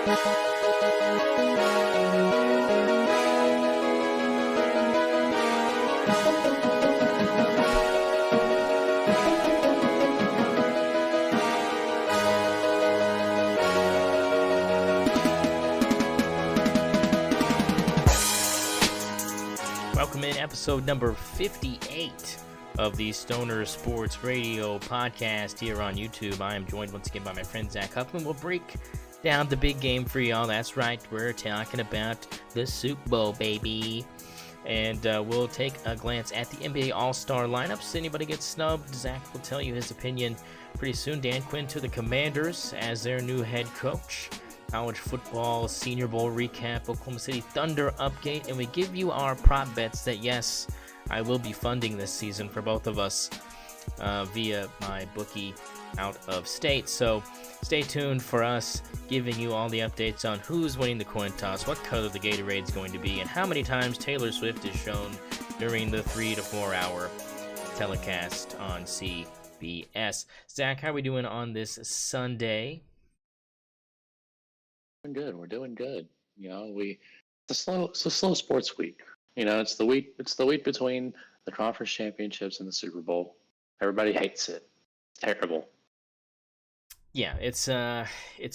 Welcome in episode number 58 of the S0ner Sports Radio podcast here on YouTube. I am joined once again by my friend Zach Huffman. We'll break down the big game for y'all. That's right, we're talking about the Super Bowl, baby. And we'll take a glance at the NBA All-Star lineups. Anybody gets snubbed, Zach will tell you his opinion pretty soon. Dan Quinn to the Commanders as their new head coach. College football, Senior Bowl recap, Oklahoma City Thunder update, and we give you our prop bets that, yes, I will be funding this season for both of us via my bookie out of state. So stay tuned for us giving you all the updates on who's winning the coin toss, what color the Gatorade is going to be, and how many times Taylor Swift is shown during the 3 to 4 hour telecast on CBS. Zach, how are we doing on this Sunday? We're doing good. You know, it's a slow sports week. You know, it's the week between the conference championships and the Super Bowl. Everybody hates it. It's terrible. Yeah, it's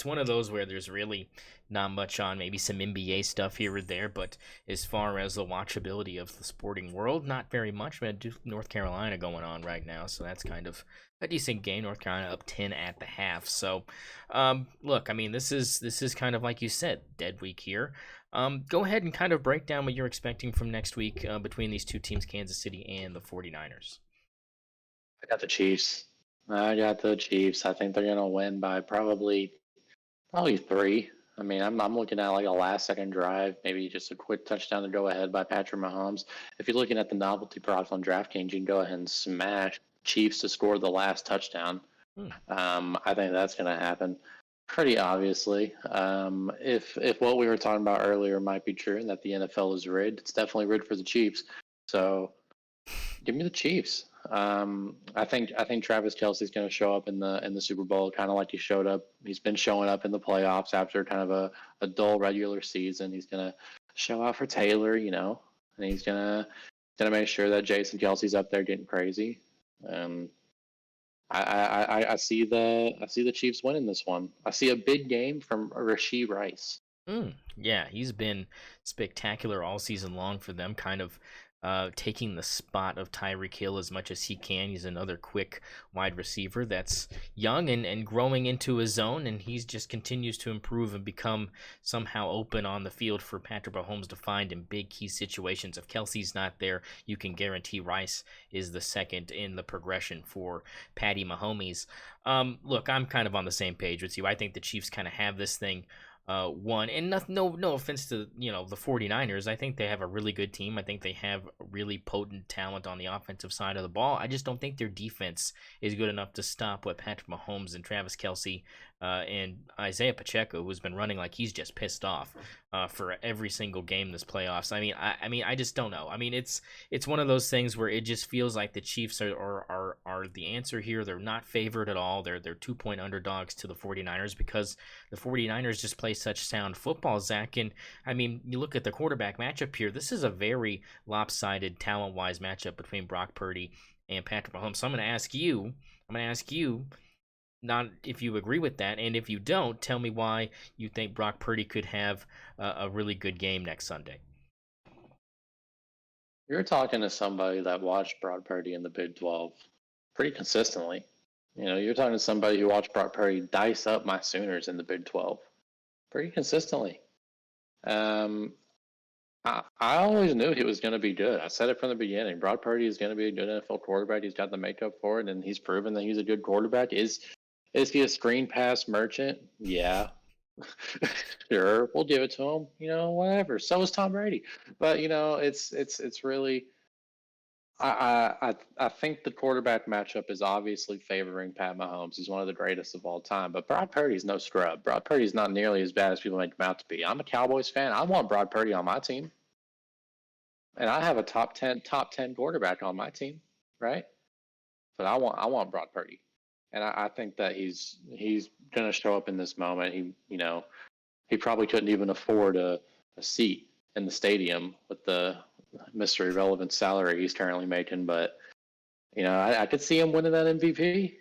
one of those where there's really not much on, maybe some NBA stuff here or there, but as far as the watchability of the sporting world, not very much. We had North Carolina going on right now, so that's kind of a decent game. North Carolina up 10 at the half. So, look, I mean, this is kind of like you said, dead week here. Go ahead and kind of break down what you're expecting from next week between these two teams, Kansas City and the 49ers. I got the Chiefs. I think they're gonna win by probably 3. I mean, I'm looking at like a last second drive, maybe just a quick touchdown to go ahead by Patrick Mahomes. If you're looking at the novelty props on DraftKings, you can go ahead and smash Chiefs to score the last touchdown. I think that's gonna happen pretty obviously. If what we were talking about earlier might be true and that the NFL is rigged, it's definitely rigged for the Chiefs. So give me the Chiefs. I think Travis Kelce's going to show up in the Super Bowl, kind of like he's been showing up in the playoffs after kind of a dull regular season. He's going to show out for Taylor, you know, and he's going to make sure that Jason Kelce's up there getting crazy. I see the Chiefs winning this one. I see a big game from Rashee Rice. Yeah, he's been spectacular all season long for them, kind of taking the spot of Tyreek Hill as much as he can. He's another quick wide receiver that's young and growing into his zone, and he just continues to improve and become somehow open on the field for Patrick Mahomes to find in big key situations. If Kelce's not there, you can guarantee Rice is the second in the progression for Patty Mahomes. Look, I'm kind of on the same page with you. I think the Chiefs kind of have this thing won, and no offense to the 49ers. I think they have a really good team. I think they have really potent talent on the offensive side of the ball. I just don't think their defense is good enough to stop what Patrick Mahomes and Travis Kelce and Isaiah Pacheco, who's been running like he's just pissed off for every single game this playoffs. I mean, I just don't know. I mean, it's one of those things where it just feels like the Chiefs are the answer here. They're not favored at all. They're 2-point underdogs to the 49ers because the 49ers just play such sound football, Zach. And I mean, you look at the quarterback matchup here. This is a very lopsided talent-wise matchup between Brock Purdy and Patrick Mahomes. So I'm going to ask you, not if you agree with that, and if you don't, tell me why you think Brock Purdy could have a really good game next Sunday. You're talking to somebody that watched Brock Purdy in the Big 12 pretty consistently. You know, you're talking to somebody who watched Brock Purdy dice up my Sooners in the Big 12 pretty consistently. I always knew he was going to be good. I said it from the beginning. Brock Purdy is going to be a good NFL quarterback. He's got the makeup for it, and he's proven that he's a good quarterback. Is he a screen pass merchant? Yeah. Sure, we'll give it to him. You know, whatever. So is Tom Brady. But you know, it's really. I think the quarterback matchup is obviously favoring Pat Mahomes. He's one of the greatest of all time. But Brock Purdy's no scrub. Brock Purdy's not nearly as bad as people make him out to be. I'm a Cowboys fan. I want Brock Purdy on my team, and I have a top 10 quarterback on my team, right? But I want Brock Purdy. And I think that he's going to show up in this moment. he probably couldn't even afford a seat in the stadium with the Mr. Irrelevant salary he's currently making. But I could see him winning that MVP.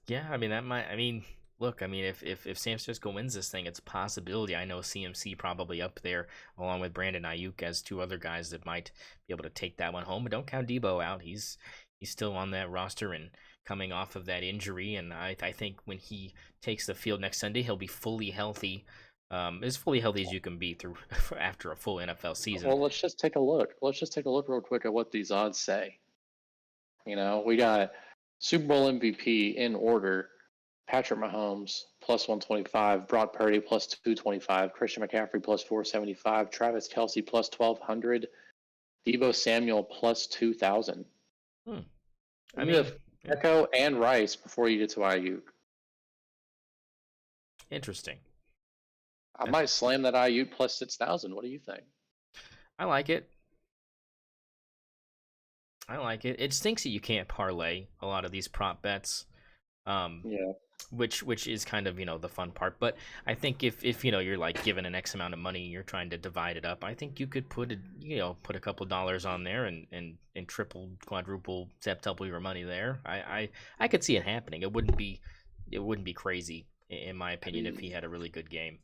Yeah, I mean that might. I mean, look, I mean if San Francisco wins this thing, it's a possibility. I know CMC probably up there along with Brandon Ayuk as two other guys that might be able to take that one home. But don't count Debo out. He's still on that roster and coming off of that injury. And I think when he takes the field next Sunday, he'll be fully healthy. As fully healthy as you can be through after a full NFL season. Well, let's just take a look. Let's just take a look real quick at what these odds say. We got Super Bowl MVP in order: Patrick Mahomes plus 125, Brock Purdy plus 225, Christian McCaffrey plus 475, Travis Kelce plus 1200, Deebo Samuel plus 2000. I mean, Echo and Rice before you get to Ayuk. Interesting. I might slam that Ayuk plus 6,000. What do you think? I like it. It stinks that you can't parlay a lot of these prop bets. Yeah. Which is kind of the fun part. But I think if you're like given an X amount of money, you're trying to divide it up. I think you could put a couple dollars on there and triple, quadruple, septuple your money there. I could see it happening. It wouldn't be crazy in my opinion if he had a really good game.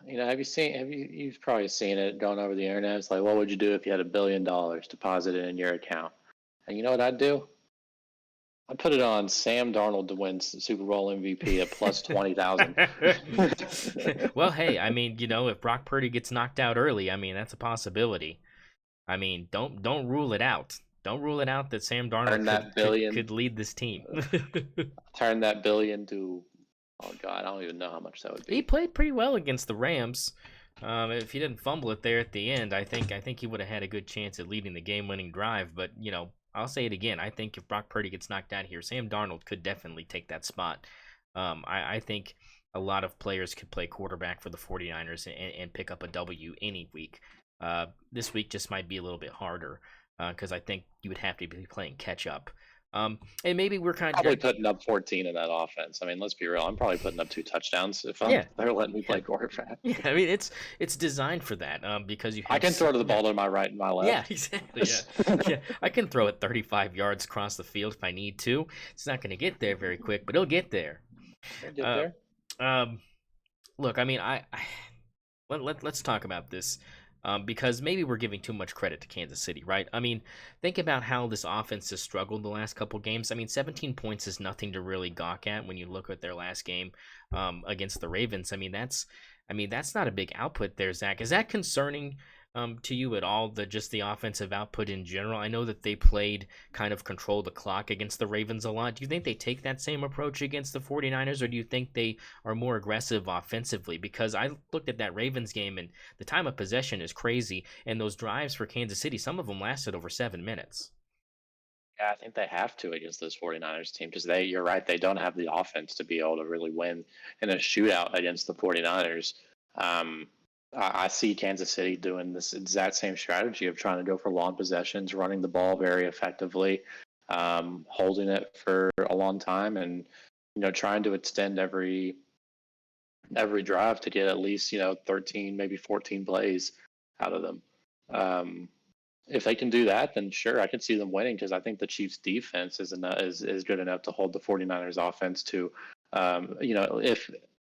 You've probably seen it going over the internet. It's like, what would you do if you had $1 billion deposited in your account? And you know what I'd do? I'd put it on Sam Darnold to win Super Bowl MVP at plus 20,000. Well, hey, I mean, if Brock Purdy gets knocked out early, I mean, that's a possibility. I mean, don't rule it out. Don't rule it out that Sam Darnold could lead this team. Turn that billion to, oh God, I don't even know how much that would be. He played pretty well against the Rams. If he didn't fumble it there at the end, I think he would have had a good chance at leading the game-winning drive. But I'll say it again. I think if Brock Purdy gets knocked out here, Sam Darnold could definitely take that spot. I think a lot of players could play quarterback for the 49ers and pick up a W any week. This week just might be a little bit harder because I think you would have to be playing catch up. And maybe we're probably putting up 14 in that offense. I mean, let's be real. I'm probably putting up 2 touchdowns if they're letting me play quarterback. Yeah, I mean it's designed for that because you. I can throw the ball to my right and my left. Yeah, exactly. Yeah, I can throw it 35 yards across the field if I need to. It's not going to get there very quick, but it'll get there. Look, I mean, let's talk about this. Because maybe we're giving too much credit to Kansas City, right? I mean, think about how this offense has struggled the last couple games. I mean, 17 points is nothing to really gawk at when you look at their last game against the Ravens. I mean, that's not a big output there, Zach. Is that concerning to you at all, just the offensive output in general? I know that they played kind of control the clock against the Ravens a lot. Do you think they take that same approach against the 49ers, or do you think they are more aggressive offensively? Because I looked at that Ravens game, and the time of possession is crazy, and those drives for Kansas City, some of them lasted over 7 minutes. Yeah, I think they have to against this 49ers team because you're right, they don't have the offense to be able to really win in a shootout against the 49ers. I see Kansas City doing this exact same strategy of trying to go for long possessions, running the ball very effectively, holding it for a long time, and trying to extend every drive to get at least 13, maybe 14 plays out of them. If they can do that, then sure, I could see them winning because I think the Chiefs' defense is good enough to hold the 49ers' offense to,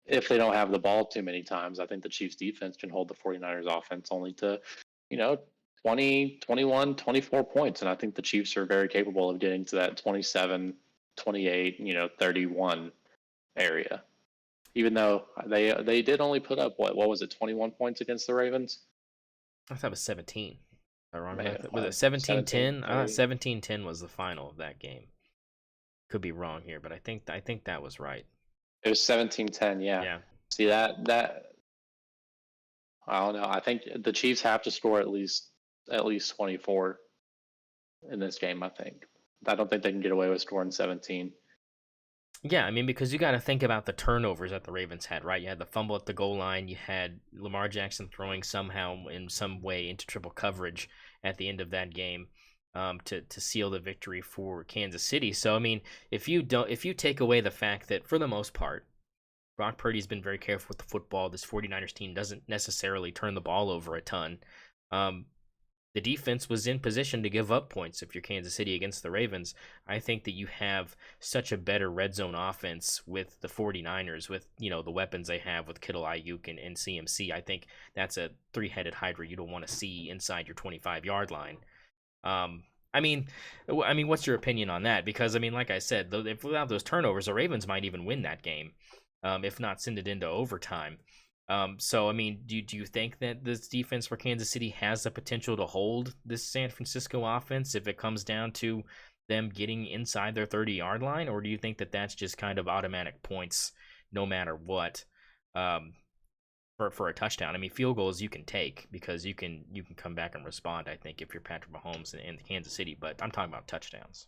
if they don't have the ball too many times, I think the Chiefs defense can hold the 49ers offense only to, 20, 21, 24 points. And I think the Chiefs are very capable of getting to that 27, 28, 31 area. Even though they did only put up, what was it, 21 points against the Ravens? I thought it was 17. Am I wrong? Was it 17-10? 17-10 was the final of that game. Could be wrong here, but I think that was right. It was 17-10, yeah. Yeah. See that I don't know. I think the Chiefs have to score at least 24 in this game, I think. I don't think they can get away with scoring 17. Yeah, I mean, because you got to think about the turnovers that the Ravens had, right? You had the fumble at the goal line. You had Lamar Jackson throwing somehow in some way into triple coverage at the end of that game to seal the victory for Kansas City. So, I mean, if you take away the fact that for the most part, Brock Purdy's been very careful with the football. This 49ers team doesn't necessarily turn the ball over a ton. The defense was in position to give up points if you're Kansas City against the Ravens. I think that you have such a better red zone offense with the 49ers, with the weapons they have with Kittle, Ayuk, and CMC. I think that's a three-headed hydra you don't want to see inside your 25-yard line. I mean, what's your opinion on that? Because like I said, if without those turnovers, the Ravens might even win that game, if not send it into overtime. So do you think that this defense for Kansas City has the potential to hold this San Francisco offense if it comes down to them getting inside their 30-yard line, or do you think that that's just kind of automatic points no matter what? For a touchdown. Field goals you can take because you can come back and respond, I think, if you're Patrick Mahomes in Kansas City, but I'm talking about touchdowns.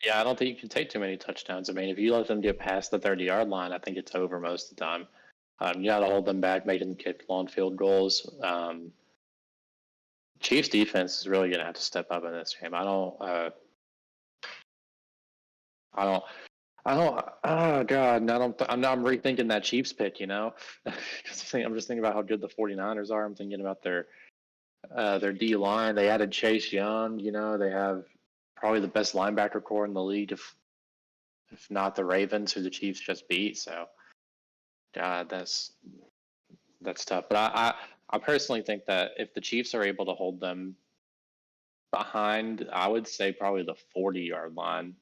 Yeah, I don't think you can take too many touchdowns. If you let them get past the 30-yard line, I think it's over most of the time. You got to hold them back, make them kick long field goals. Chiefs defense is really going to have to step up in this game. Oh God, I'm rethinking that Chiefs pick, because I'm just thinking about how good the 49ers are. I'm thinking about their D line. They added Chase Young. They have probably the best linebacker core in the league, if not the Ravens, who the Chiefs just beat. So, God, that's tough. But I personally think that if the Chiefs are able to hold them behind, I would say probably the 40-yard line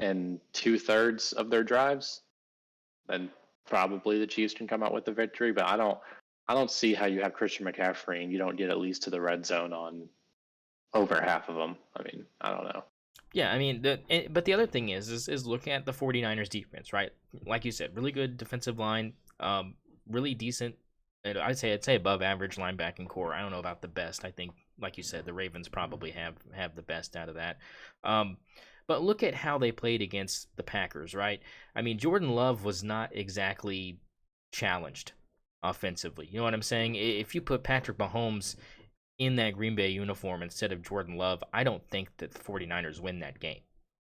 and 2/3 of their drives, then probably the Chiefs can come out with the victory. But I don't see how you have Christian McCaffrey and you don't get at least to the red zone on over half of them. I don't know. Yeah, but the other thing is looking at the 49ers defense, right? Like you said, really good defensive line, really decent, I'd say above average linebacking core. I don't know about the best. I think, like you said, the Ravens probably have the best out of that. But look at how they played against the Packers, right? Jordan Love was not exactly challenged offensively. You know what I'm saying? If you put Patrick Mahomes in that Green Bay uniform instead of Jordan Love, I don't think that the 49ers win that game.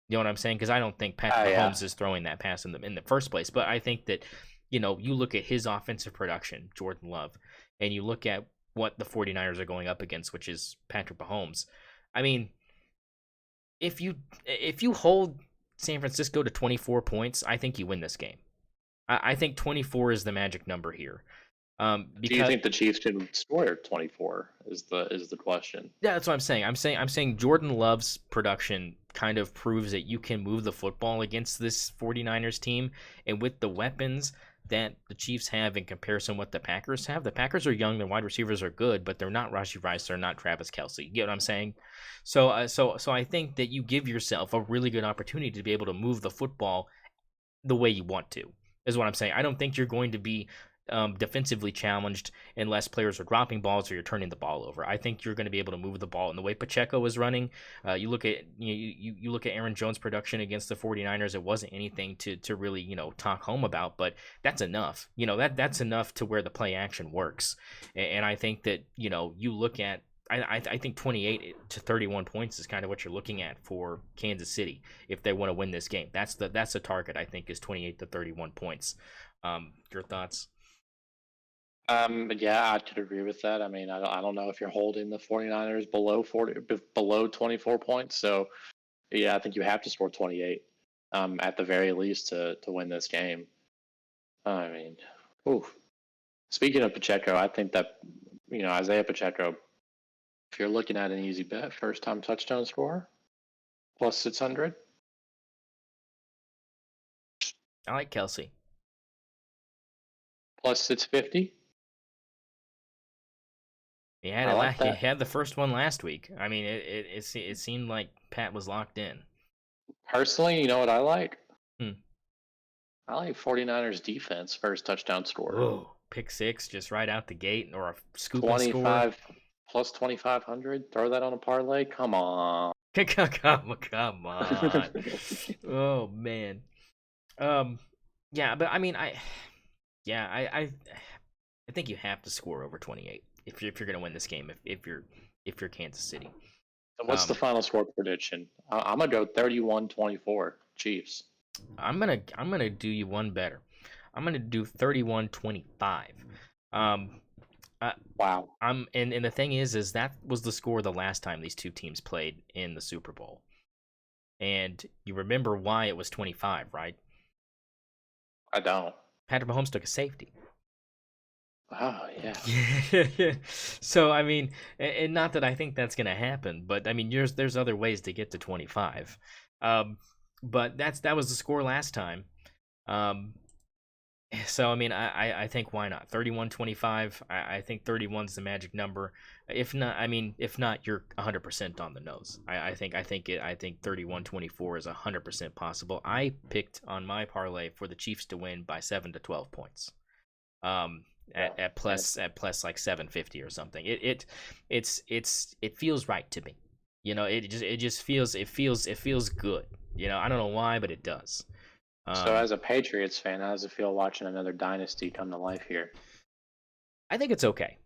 You know what I'm saying? Because I don't think Patrick Mahomes is throwing that pass in the first place. But I think that, you look at his offensive production, Jordan Love, and you look at what the 49ers are going up against, which is Patrick Mahomes. If you hold San Francisco to 24 points, I think you win this game. I think 24 is the magic number here. Do you think the Chiefs can score 24? Is the question? Yeah, that's what I'm saying. I'm saying Jordan Love's production kind of proves that you can move the football against this 49ers team, and with the weapons that the Chiefs have in comparison to what the Packers have. The Packers are young, their wide receivers are good, but they're not Rashee Rice, they're not Travis Kelce. You get what I'm saying? So I think that you give yourself a really good opportunity to be able to move the football the way you want to, is what I'm saying. I don't think you're going to be defensively challenged unless players are dropping balls or you're turning the ball over. I think you're going to be able to move the ball in the way Pacheco is running. You look at you look at Aaron Jones' production against the 49ers. It wasn't anything to really talk home about, but that's enough. That's enough to where the play action works. And I think that you look at. I think 28 to 31 points is kind of what you're looking at for Kansas City if they want to win this game. That's the target, I think, is 28 to 31 points. Your thoughts? Yeah, I could agree with that. I don't know if you're holding the 49ers below 24 points. So, yeah, I think you have to score 28 at the very least to win this game. Speaking of Pacheco, I think that, Isaiah Pacheco, if you're looking at an easy bet, first time touchdown scorer, plus 600. I like Kelce. Plus 650. He had the first one last week. It seemed like Pat was locked in. Personally, you know what I like? I like 49ers defense first touchdown scorer. Oh, pick six just right out the gate, or a scoop 25 score. Plus 2,500. Throw that on a parlay. Come on. Come on. Oh man. Yeah, but I think you have to score over 28 if you're going to win this game. If you're Kansas City. So what's the final score prediction? I'm gonna go 31-24 Chiefs. I'm gonna do you one better. I'm gonna do 31-25. Um, Wow. and the thing is that was the score the last time these two teams played in the Super Bowl. And you remember why it was 25, right? I don't. Patrick Mahomes took a safety. Oh, yeah. So I mean, and not that I think that's gonna happen, but I mean, there's other ways to get to 25. But that was the score last time. So I mean, I think why not 31-25? I think 31's the magic number. If not, you're 100% on the nose. I think 31-24 is 100% possible. I picked on my parlay for the Chiefs to win by 7 to 12 points. At plus like 750 or something. It feels right to me. You know, it feels good. You know, I don't know why, but it does. So as a Patriots fan, how does it feel watching another dynasty come to life here? I think it's okay.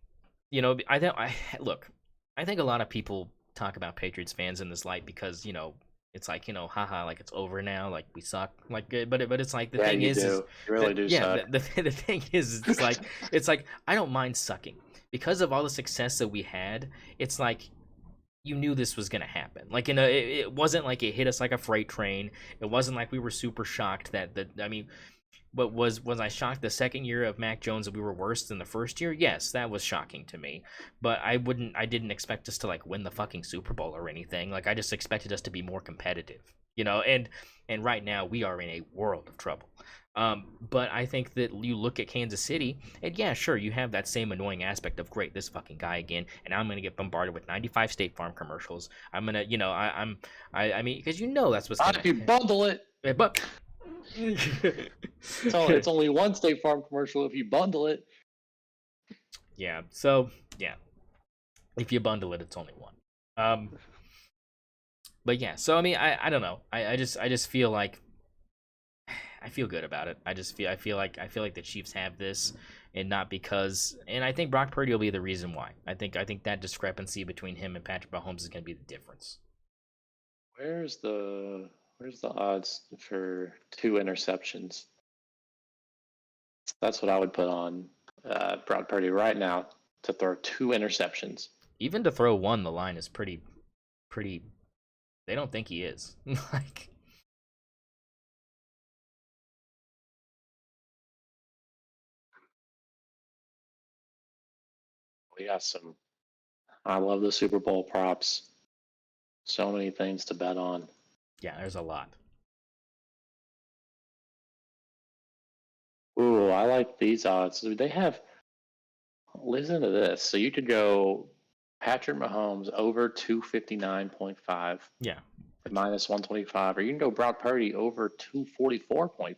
You know, I think a lot of people talk about Patriots fans in this light because, you know, it's like, you know, haha, like it's over now, like we suck, like, but it's like the thing is you really do suck. the thing is, it's like I don't mind sucking because of all the success that we had. It's like you knew this was gonna happen. Like, it wasn't like it hit us like a freight train. It wasn't like we were super shocked I mean, but was I shocked the second year of Mac Jones that we were worse than the first year? Yes, that was shocking to me. But I didn't expect us to like win the fucking Super Bowl or anything. Like I just expected us to be more competitive, you know. And right now we are in a world of trouble. But I think that you look at Kansas City, and yeah, sure, you have that same annoying aspect of great, this fucking guy again, and I'm gonna get bombarded with 95 State Farm commercials. I'm gonna, you know, I mean, because you know that's what's Not gonna if you bundle it. But It's only one State Farm commercial if you bundle it. Yeah. So yeah, if you bundle it, it's only one. But yeah. So I mean, I don't know. I just feel like I feel good about it. I feel like the Chiefs have this, and not because. And I think Brock Purdy will be the reason why. I think that discrepancy between him and Patrick Mahomes is going to be the difference. Where's the odds for 2 interceptions? That's what I would put on Brock Purdy right now, to throw 2 interceptions. Even to throw one, the line is pretty. They don't think he is. Like. We got some. I love the Super Bowl props. So many things to bet on. Yeah, there's a lot. Ooh, I like these odds. They have. Listen to this. So you could go Patrick Mahomes over 259.5. Yeah. Minus 125, or you can go Brock Purdy over 244.5.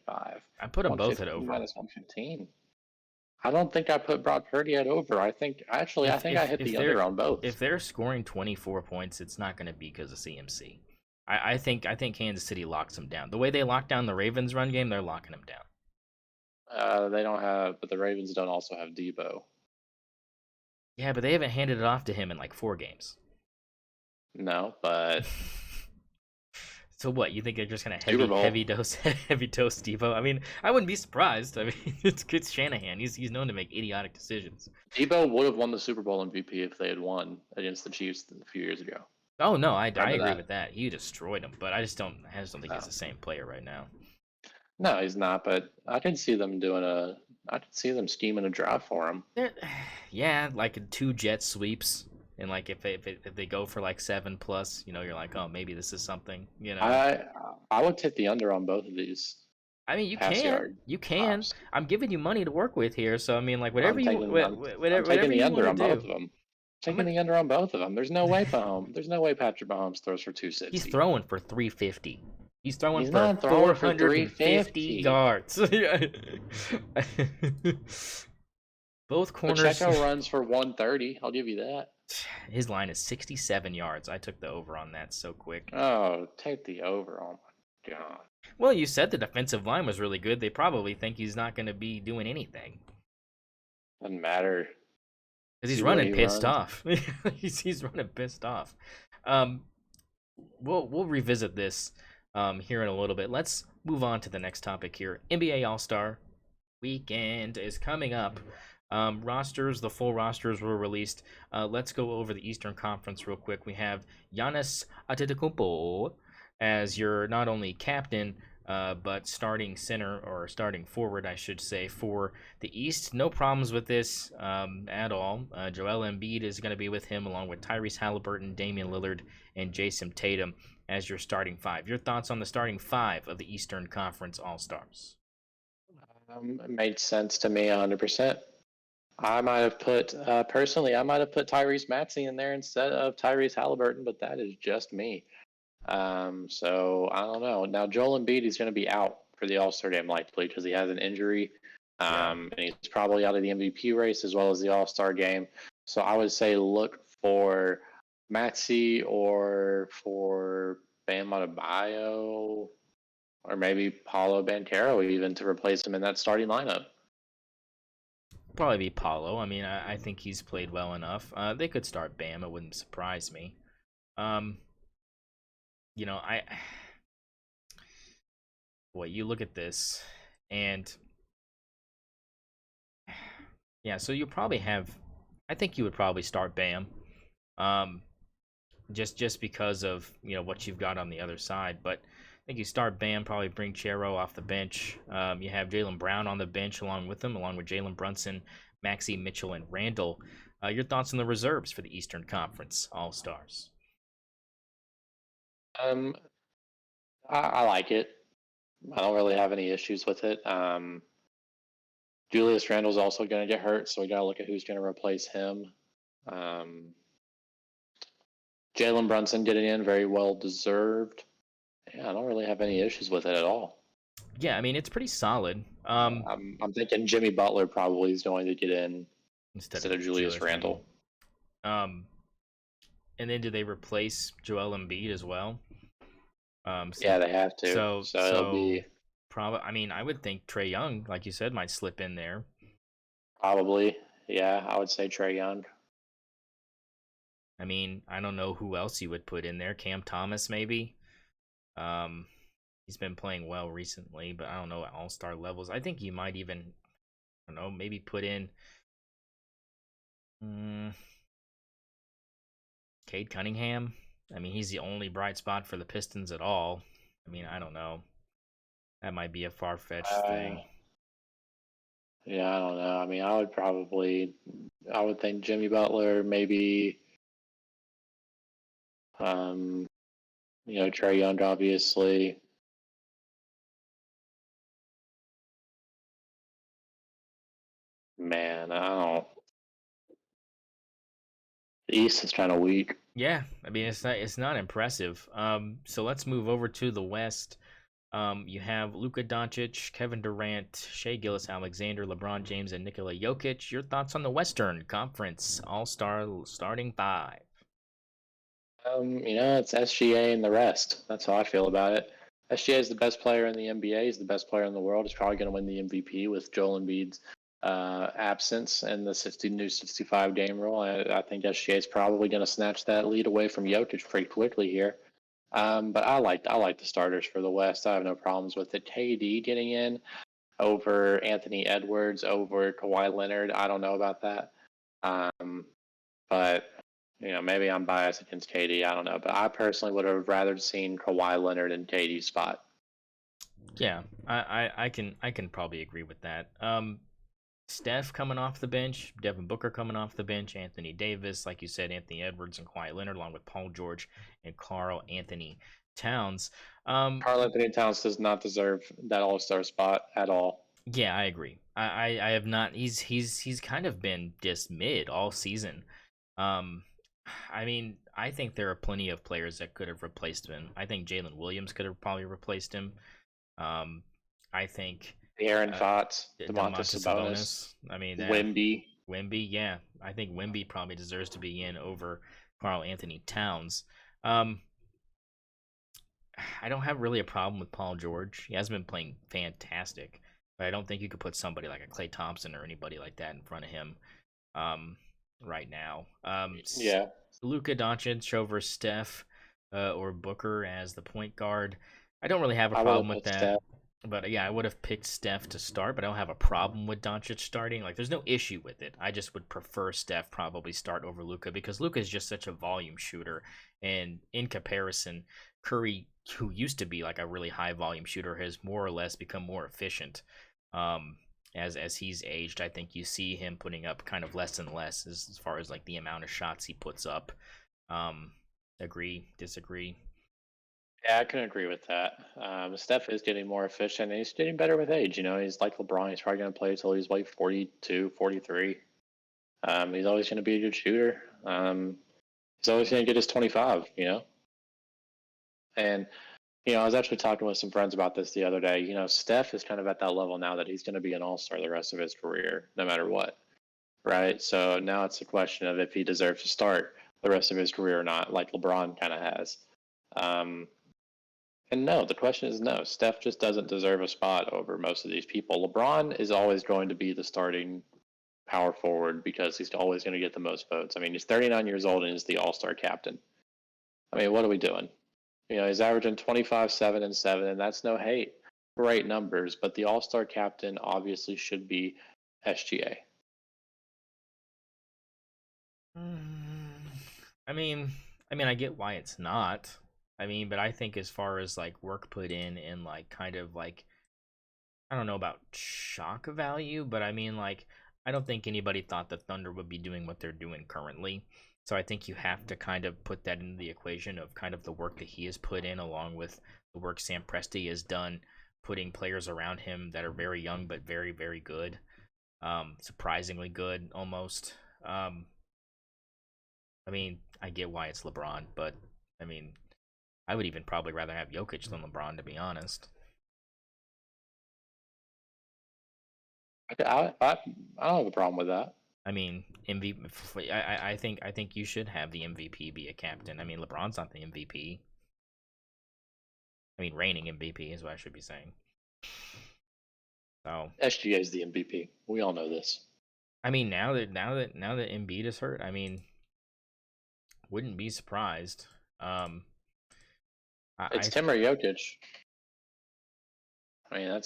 I put them both at over. Minus 115. I don't think I put Brock Purdy at over. I think I hit the under on both. If they're scoring 24 points, it's not going to be because of CMC. I think Kansas City locks them down. The way they locked down the Ravens run game, they're locking them down. They don't have, but the Ravens don't also have Debo. Yeah, but they haven't handed it off to him in like 4 games. No, but. So what? You think they're just gonna heavy dose Debo? I mean, I wouldn't be surprised. I mean, it's Shanahan. He's known to make idiotic decisions. Debo would have won the Super Bowl MVP if they had won against the Chiefs a few years ago. Oh no, I agree with that. He destroyed him, but I just don't think he's the same player right now. No, he's not. But I can see them scheming a drive for him. Yeah, like 2 jet sweeps. And like if they go for like 7+, you know, you're like, oh, maybe this is something, you know. I would take the under on both of these. I mean, you can. I'm giving you money to work with here, so I mean, like whatever you taking the under on both of them. Taking the under on both of them. There's no way Patrick Mahomes throws for 260. He's throwing for 350. He's throwing for 450 yards. Both corners. Pacheco runs for 130. I'll give you that. His line is 67 yards. I took the over on that so quick. Oh, take the over. Oh, my God. Well, you said the defensive line was really good. They probably think he's not going to be doing anything. Doesn't matter. Because he's running pissed off. He's running pissed off. We'll revisit this here in a little bit. Let's move on to the next topic here. NBA All-Star weekend is coming up. The full rosters were released. Let's go over the Eastern Conference real quick. We have Giannis Antetokounmpo as your not only captain, but starting center or starting forward, I should say, for the East. No problems with this at all. Joel Embiid is going to be with him, along with Tyrese Halliburton, Damian Lillard, and Jason Tatum as your starting five. Your thoughts on the starting five of the Eastern Conference All Stars? It made sense to me 100%. I might have put, personally, I might have put Tyrese Maxey in there instead of Tyrese Halliburton, but that is just me. So I don't know. Now, Joel Embiid is going to be out for the All-Star game likely because he has an injury. And he's probably out of the MVP race as well as the All-Star game. So I would say look for Maxey or for Bam Adebayo or maybe Paulo Banchero even to replace him in that starting lineup. Probably be Paulo. I mean, I think he's played well enough. They could start Bam. It wouldn't surprise me. Um, you know, you look at this, and yeah, so you probably have. I think you would probably start Bam, um, just because of what you've got on the other side. But I think you start Bam, probably bring Chero off the bench. You have Jaylen Brown on the bench along with him, along with Jalen Brunson, Maxey Mitchell, and Randall. Your thoughts on the reserves for the Eastern Conference All Stars? Um, I like it. I don't really have any issues with it. Julius Randle's also going to get hurt, so we got to look at who's going to replace him. Jalen Brunson getting in, very well deserved. Yeah, I don't really have any issues with it at all. Yeah, I mean it's pretty solid. I'm thinking Jimmy Butler probably is going to get in instead of Julius Randle. And then do they replace Joel Embiid as well? Yeah, they have to. So it'll be probably. I mean, I would think Trae Young, like you said, might slip in there. Probably, yeah. I would say Trae Young. I mean, I don't know who else you would put in there. Cam Thomas, maybe. He's been playing well recently, but I don't know at all-star levels. I think you might even, I don't know, maybe put in Cade Cunningham. I mean, he's the only bright spot for the Pistons at all. I mean, I don't know. That might be a far-fetched thing. Yeah, I don't know. I mean, I would think Jimmy Butler, maybe, Trae Young, obviously. Man, I don't. The East is kind of weak. Yeah, I mean it's not impressive. So let's move over to the West. You have Luka Doncic, Kevin Durant, Shea Gilgeous-Alexander, LeBron James, and Nikola Jokic. Your thoughts on the Western Conference All-Star starting five? It's SGA and the rest. That's how I feel about it. SGA is the best player in the NBA. He's the best player in the world. He's probably going to win the MVP with Joel Embiid's absence and the new 65 game rule. I think SGA is probably going to snatch that lead away from Jokic pretty quickly here. But I like the starters for the West. I have no problems with it. KD getting in over Anthony Edwards, over Kawhi Leonard. I don't know about that. But maybe I'm biased against KD. I don't know, but I personally would have rather seen Kawhi Leonard in KD's spot. Yeah, I can probably agree with that. Steph coming off the bench, Devin Booker coming off the bench, Anthony Davis, like you said, Anthony Edwards and Kawhi Leonard, along with Paul George and Karl Anthony Towns. Karl Anthony Towns does not deserve that All-Star spot at all. Yeah, I agree. I have not. He's kind of been just mid all season. I mean, I think there are plenty of players that could have replaced him. I think Jalen Williams could have probably replaced him. I think Aaron Fox, Domantas Sabonis. I mean, Wemby. Yeah, I think Wemby probably deserves to be in over Karl Anthony Towns. I don't have really a problem with Paul George. He hasn't been playing fantastic, but I don't think you could put somebody like a Klay Thompson or anybody like that in front of him right now. Yeah. Luka Doncic over Steph or Booker as the point guard. I don't really have a problem with that. But yeah, I would have picked Steph to start, but I don't have a problem with Doncic starting. Like, there's no issue with it. I just would prefer Steph probably start over Luka because Luka is just such a volume shooter, and in comparison, Curry, who used to be like a really high volume shooter, has more or less become more efficient. Um, as he's aged, I think you see him putting up kind of less and less as far as like the amount of shots he puts up. Um, agree, disagree. Yeah, I can agree with that. Steph is getting more efficient and he's getting better with age. He's like LeBron. He's probably going to play until he's like 42, 43. He's always going to be a good shooter. He's always going to get his 25. And, I was actually talking with some friends about this the other day. Steph is kind of at that level now that he's going to be an all star the rest of his career, no matter what. Right. So now it's a question of if he deserves to start the rest of his career or not, like LeBron kind of has. Um, And no, the question is no. Steph just doesn't deserve a spot over most of these people. LeBron is always going to be the starting power forward because he's always going to get the most votes. I mean, he's 39 years old and he's the all star captain. I mean, what are we doing? He's averaging 25, 7, and 7, and that's no hate. Great numbers, but the all star captain obviously should be SGA. I mean, I get why it's not. But I think as far as like work put in and like kind of like I don't know about shock value, but like I don't think anybody thought the Thunder would be doing what they're doing currently. So I think you have to kind of put that into the equation of kind of the work that he has put in along with the work Sam Presti has done, putting players around him that are very young but very, very good. Surprisingly good almost. I get why it's LeBron, but I mean, I would even probably rather have Jokic than LeBron, to be honest. I don't have a problem with that. MVP. I think you should have the MVP be a captain. LeBron's not the MVP. Reigning MVP is what I should be saying. So SGA is the MVP. We all know this. now that Embiid is hurt, wouldn't be surprised. It's Tim or Jokic. I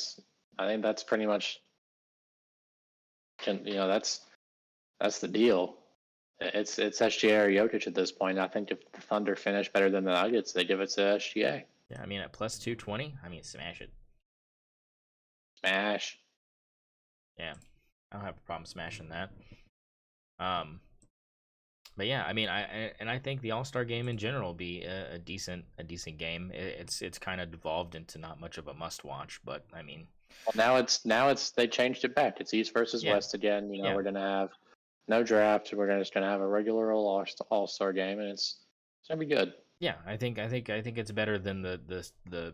think that's pretty much. That's the deal. It's SGA or Jokic at this point. I think if the Thunder finish better than the Nuggets, they give it to SGA. Yeah, at plus 220, smash it. Smash. Yeah, I don't have a problem smashing that. But yeah, I think the All Star game in general will be a decent game. It's kind of devolved into not much of a must watch, but Well, now it's they changed it back. It's East versus yeah, West again. yeah, We're gonna have no draft. We're just gonna have a regular old All Star game, and it's gonna be good. yeah. I think it's better than the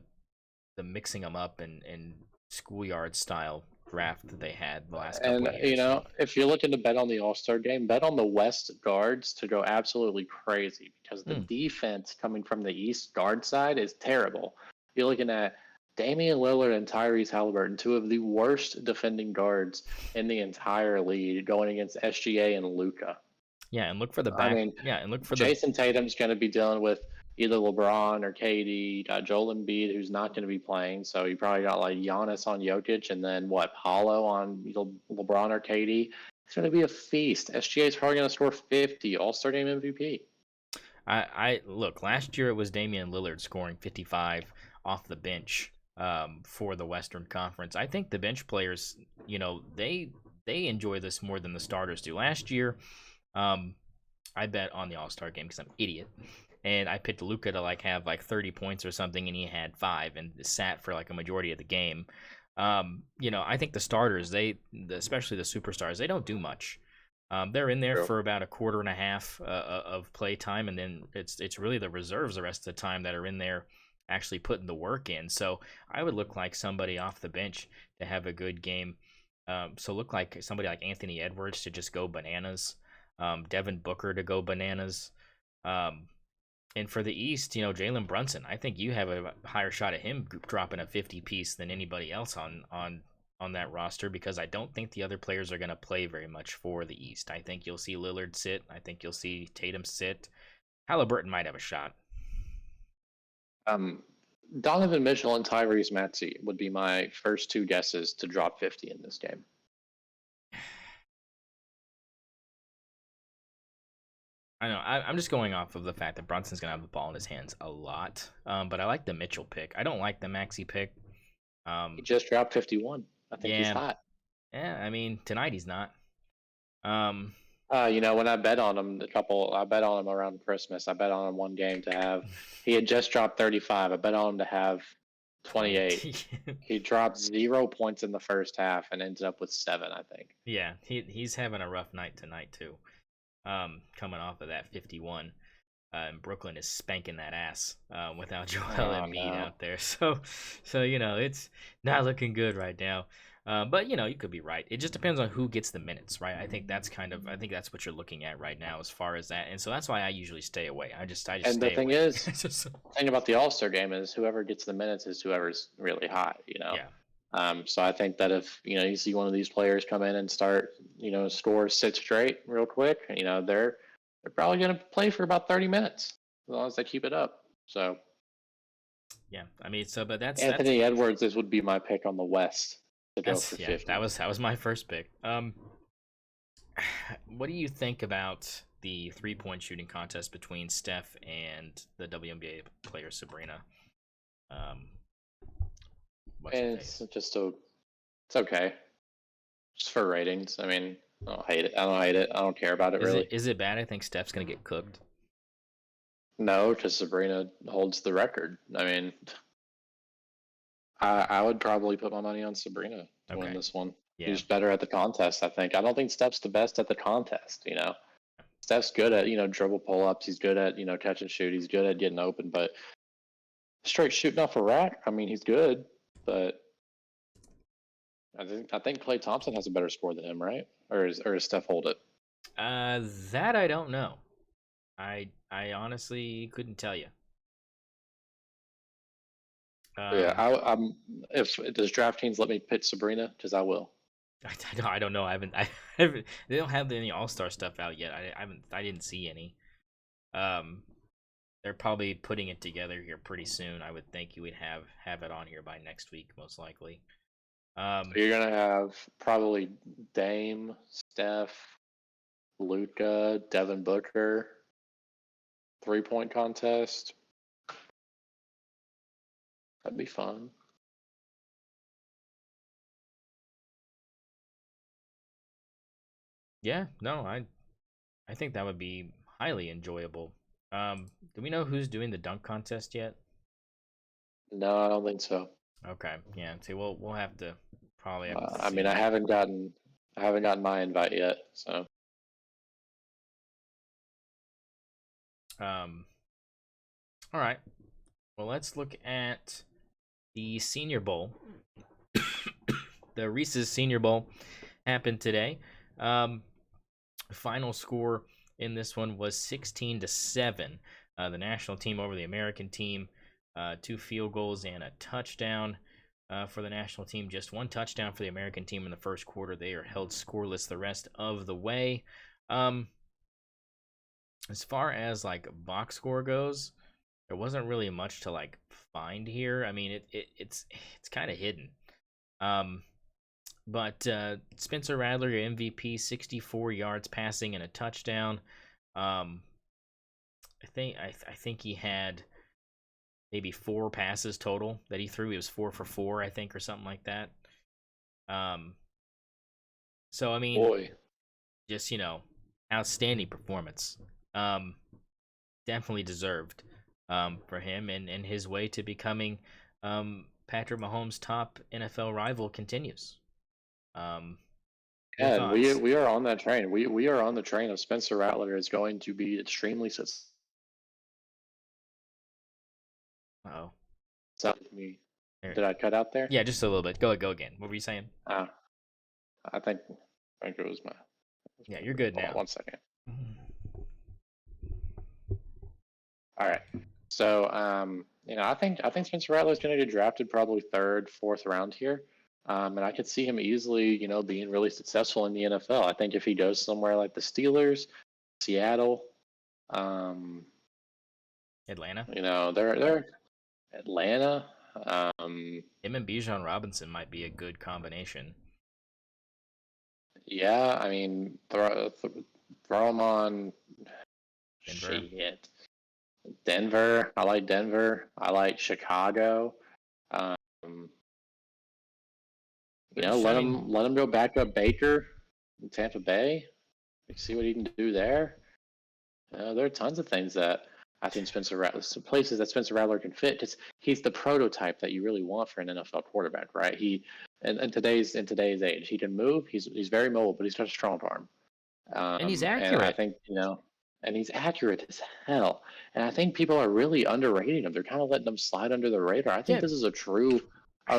mixing them up and schoolyard style draft that they had the last couple And of years. if you're looking to bet on the All Star game, bet on the West guards to go absolutely crazy because the Hmm. defense coming from the East guard side is terrible. You're looking at Damian Lillard and Tyrese Halliburton, two of the worst defending guards in the entire league, going against SGA and Luca. Yeah, and look for the I back. mean, Yeah, and look for the. Jason Tatum's going to be dealing with either LeBron or KD. You got Joel Embiid, who's not going to be playing. So you probably got like Giannis on Jokic and then Paulo on either LeBron or KD. It's going to be a feast. SGA is probably going to score 50, All Star Game MVP. I look. Last year it was Damian Lillard scoring 55 off the bench for the Western Conference. I think the bench players, they enjoy this more than the starters do. Last year, I bet on the All Star game because I'm an idiot, and I picked Luca to have 30 points or something, and he had 5 and sat for a majority of the game. I think the starters, especially the superstars, they don't do much. They're in there True. for about a quarter and a half of play time, and then it's really the reserves the rest of the time that are in there actually putting the work in. So I would look like somebody off the bench to have a good game. So look like somebody like Anthony Edwards to just go bananas. Devin Booker to go bananas. And for the East, Jalen Brunson, I think you have a higher shot at him dropping a 50 piece than anybody else on that roster because I don't think the other players are going to play very much for the East. I think you'll see Lillard sit. I think you'll see Tatum sit. Halliburton might have a shot. Donovan Mitchell and Tyrese Maxey would be my first two guesses to drop 50 in this game. I know. I'm just going off of the fact that Brunson's gonna have the ball in his hands a lot. But I like the Mitchell pick. I don't like the Maxey pick. He just dropped 51. I think he's hot. Yeah, I mean tonight he's not. Um, when I bet on him I bet on him around Christmas. I bet on him one game to have. He had just dropped 35. I bet on him to have 28. He dropped 0 points in the first half and ended up with 7, I think. Yeah, he's having a rough night tonight too. Coming off of that 51. And Brooklyn is spanking that ass without Joel Embiid out there. So it's not looking good right now. But you could be right. It just depends on who gets the minutes, right? I think that's what you're looking at right now as far as that. And so that's why I usually stay away. I just and stay the thing away. is, the thing about the All-Star game is whoever gets the minutes is whoever's really hot, Yeah. So I think that if you see one of these players come in and start score 6 straight real quick, they're probably going to play for about 30 minutes as long as they keep it up. So yeah, I mean, but that's Anthony Edwards. This would be my pick on the West to go for 50. That was my first pick. What do you think about the 3-point shooting contest between Steph and the WNBA player Sabrina? It's okay. Just for ratings. I mean, I don't hate it. I don't care about it really. Is it bad? I think Steph's gonna get cooked. No, because Sabrina holds the record. I mean, I would probably put my money on Sabrina to win this one. Yeah. He's better at the contest, I think. I don't think Steph's the best at the contest, Steph's good at, dribble pull-ups. He's good at, catch and shoot. He's good at getting open, but straight shooting off a rack, I mean, he's good, but I think Klay Thompson has a better score than him, right? Or does Steph hold it? That I don't know. I honestly couldn't tell you. I'm. If does DraftKings let me pick Sabrina? Because I will. I don't know. I haven't. They don't have any All-Star stuff out yet. I didn't see any. They're probably putting it together here pretty soon. I would think you would have it on here by next week, most likely. So you're gonna have probably Dame, Steph, Luka, Devin Booker, 3-point contest. That'd be fun. Yeah, no, I think that would be highly enjoyable. Do we know who's doing the dunk contest yet? No, I don't think so. Okay, yeah. See, we'll have to probably. I mean, I haven't gotten my invite yet, so. All right. Well, let's look at the Senior Bowl. The Reese's Senior Bowl happened today. Final score in this one was 16-7. The national team over the American team. 2 field goals and a touchdown for the national team. Just 1 touchdown for the American team in the first quarter. They are held scoreless the rest of the way. As far as box score goes, there wasn't really much to find here. I mean, it's kind of hidden. But Spencer Rattler, your MVP, 64 yards passing and a touchdown. I think he had maybe 4 passes total that he threw. He was 4 for 4, I think, or something like that. So I mean, just outstanding performance. Definitely deserved for him, and his way to becoming Patrick Mahomes' top NFL rival continues. Yeah, we are on that train. We are on the train of Spencer Rattler is going to be extremely successful. Uh-oh. Did I cut out there? Yeah, just a little bit. Go again. What were you saying? I think it was my. Yeah, you're good now. 1 second. All right. So, I think Spencer Rattler is going to get drafted probably 3rd, 4th round here. And I could see him easily, being really successful in the NFL. I think if he goes somewhere like the Steelers, Seattle, Atlanta. They're Atlanta. Um, Him and Bijan Robinson might be a good combination. yeah, I mean, throw them on. Denver. Shit. Denver. I like Denver. I like Chicago. Um, Which I mean, let him go back up Baker in Tampa Bay. See what he can do there. There are tons of things that I think Spencer Rattler, some places that Spencer Rattler can fit. Just he's the prototype that you really want for an NFL quarterback, right? He in today's age, he can move. He's very mobile, but he's got a strong arm. and he's And I accurate. think and he's accurate as hell. And I think people are really underrating him. They're kind of letting him slide under the radar. I think Yeah, this is a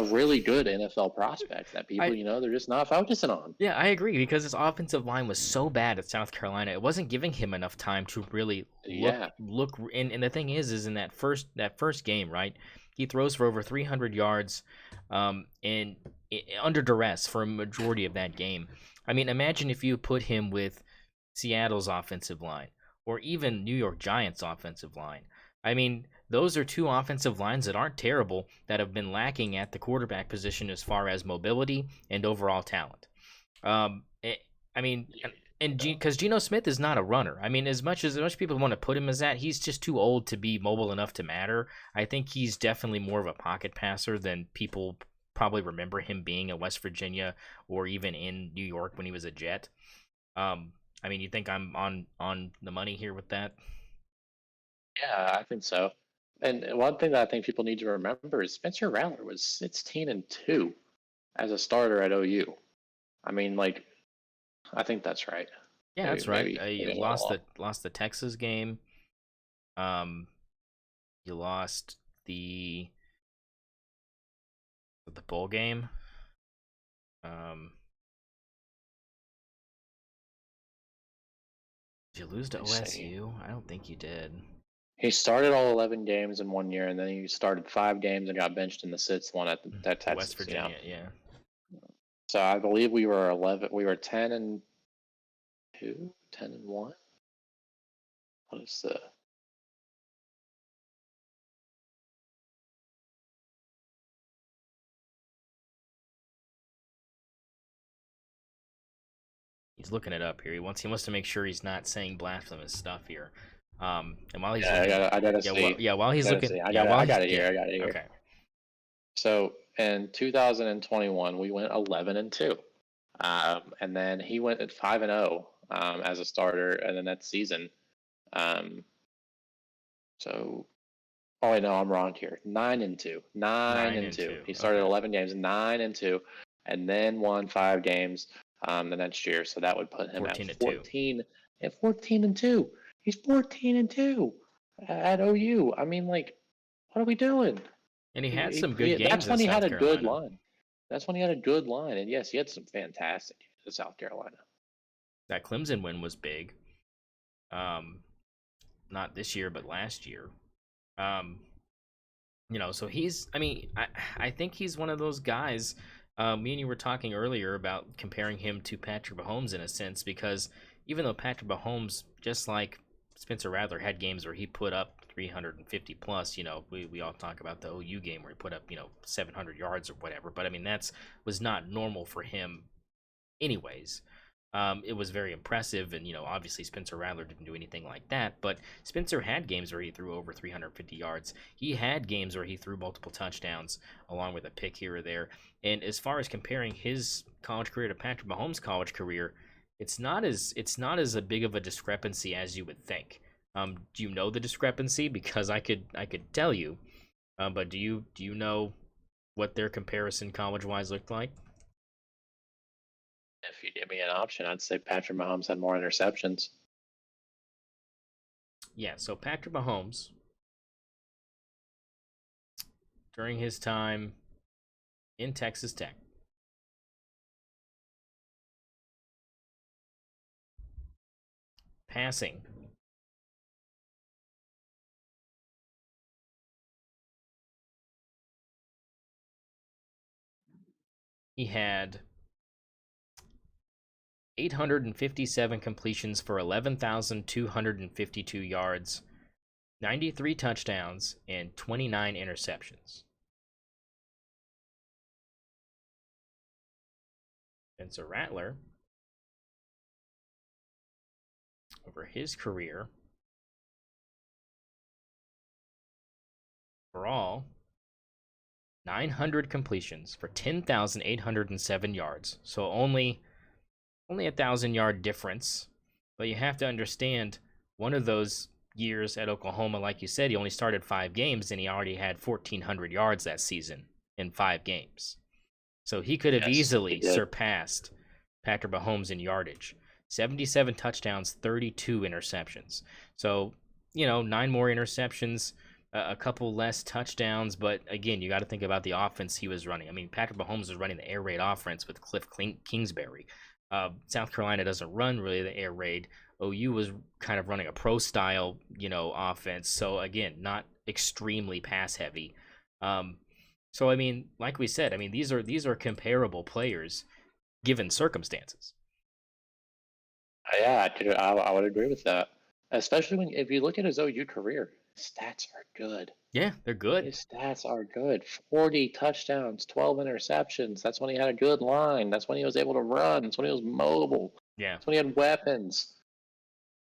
really good NFL prospect that people, I they're just not focusing on. yeah, I agree because his offensive line was so bad at South Carolina. It wasn't giving him enough time to really Yeah, look. And the thing is in that first game, right? He throws for over 300 yards, and under duress for a majority of that game. I mean, imagine if you put him with Seattle's offensive line or even New York Giants' offensive line. I mean, those are two offensive lines that aren't terrible that have been lacking at the quarterback position as far as mobility and overall talent. Um, eh, I mean, and because Geno Smith is not a runner. I mean, as much people want to put him as that, he's just too old to be mobile enough to matter. I think he's definitely more of a pocket passer than people probably remember him being at West Virginia or even in New York when he was a Jet. Um, I mean, you think I'm on the money here with that? yeah, I think so. And one thing that I think people need to remember is Spencer Rattler was 16-2 as a starter at OU. I mean, like, I think that's right. Yeah, Maybe, that's right. maybe You a little lost off. the Texas game. Um, you lost the bowl game. Um, did you lose to Let me see. OSU? I don't think you did. He started all 11 games in one year, and then he started 5 games and got benched in the sixth one at West Texas. Virginia, yeah. So I believe we were 11. We were 10-2, 10-1. What is the? He's looking it up here. He wants to make sure he's not saying blasphemous stuff here. And while he's Yeah, looking, I gotta yeah, see. while he's looking, yeah, I while he's got it here. yeah, I got it here. okay. So in 2021, we went 11-2, and then he went at 5-0 as a starter, and then that season. Um, so, oh wait, no, I'm wrong here. 9-2, nine Nine and and two. two. He started Okay. 11 games, 9-2, and then won 5 games the next year. So that would put him at 14-2. 14-2. He's 14-2 at OU. I mean, like, what are we doing? And he had some good That's games at when he had South a good Carolina. line. That's when he had a good line, and yes, he had some fantastic at South Carolina. That Clemson win was big. Um, not this year, but last year. Um, so I mean, I think he's one of those guys. Me and you were talking earlier about comparing him to Patrick Mahomes in a sense, because even though Patrick Mahomes, just like Spencer Rattler, had games where he put up 350 plus, we all talk about the OU game where he put up, 700 yards or whatever, but I mean, was not normal for him anyways. It was very impressive, and obviously Spencer Rattler didn't do anything like that. But Spencer had games where he threw over 350 yards. He had games where he threw multiple touchdowns, along with a pick here or there. And as far as comparing his college career to Patrick Mahomes' college career, it's not as a big of a discrepancy as you would think. Do you know the discrepancy? Because I could tell you, but do you know what their comparison college wise looked like? If you give me an option, I'd say Patrick Mahomes had more interceptions. Yeah, so Patrick Mahomes during his time in Texas Tech. Passing, he had 857 completions for 11,252 yards 93 touchdowns and 29 interceptions. Spencer Rattler, over his career, overall, 900 completions for 10,807 yards. So only a 1,000-yard difference. But you have to understand, one of those years at Oklahoma, like you said, he only started 5 games and he already had 1,400 yards that season in 5 games. So he could have easily surpassed Patrick Mahomes in yardage. 77 touchdowns, 32 interceptions. So, 9 more interceptions, a couple less touchdowns, but again, you got to think about the offense he was running. I mean, Patrick Mahomes was running the air raid offense with Cliff Kingsbury. South Carolina doesn't run really the air raid. OU was kind of running a pro style, offense. So again, not extremely pass heavy. So I mean, like we said, I mean these are comparable players given circumstances. Yeah, I would agree with that. Especially if you look at his OU career, his stats are good. Yeah, they're good. His stats are good. 40 touchdowns, 12 interceptions. That's when he had a good line. That's when he was able to run. That's when he was mobile. Yeah. That's when he had weapons.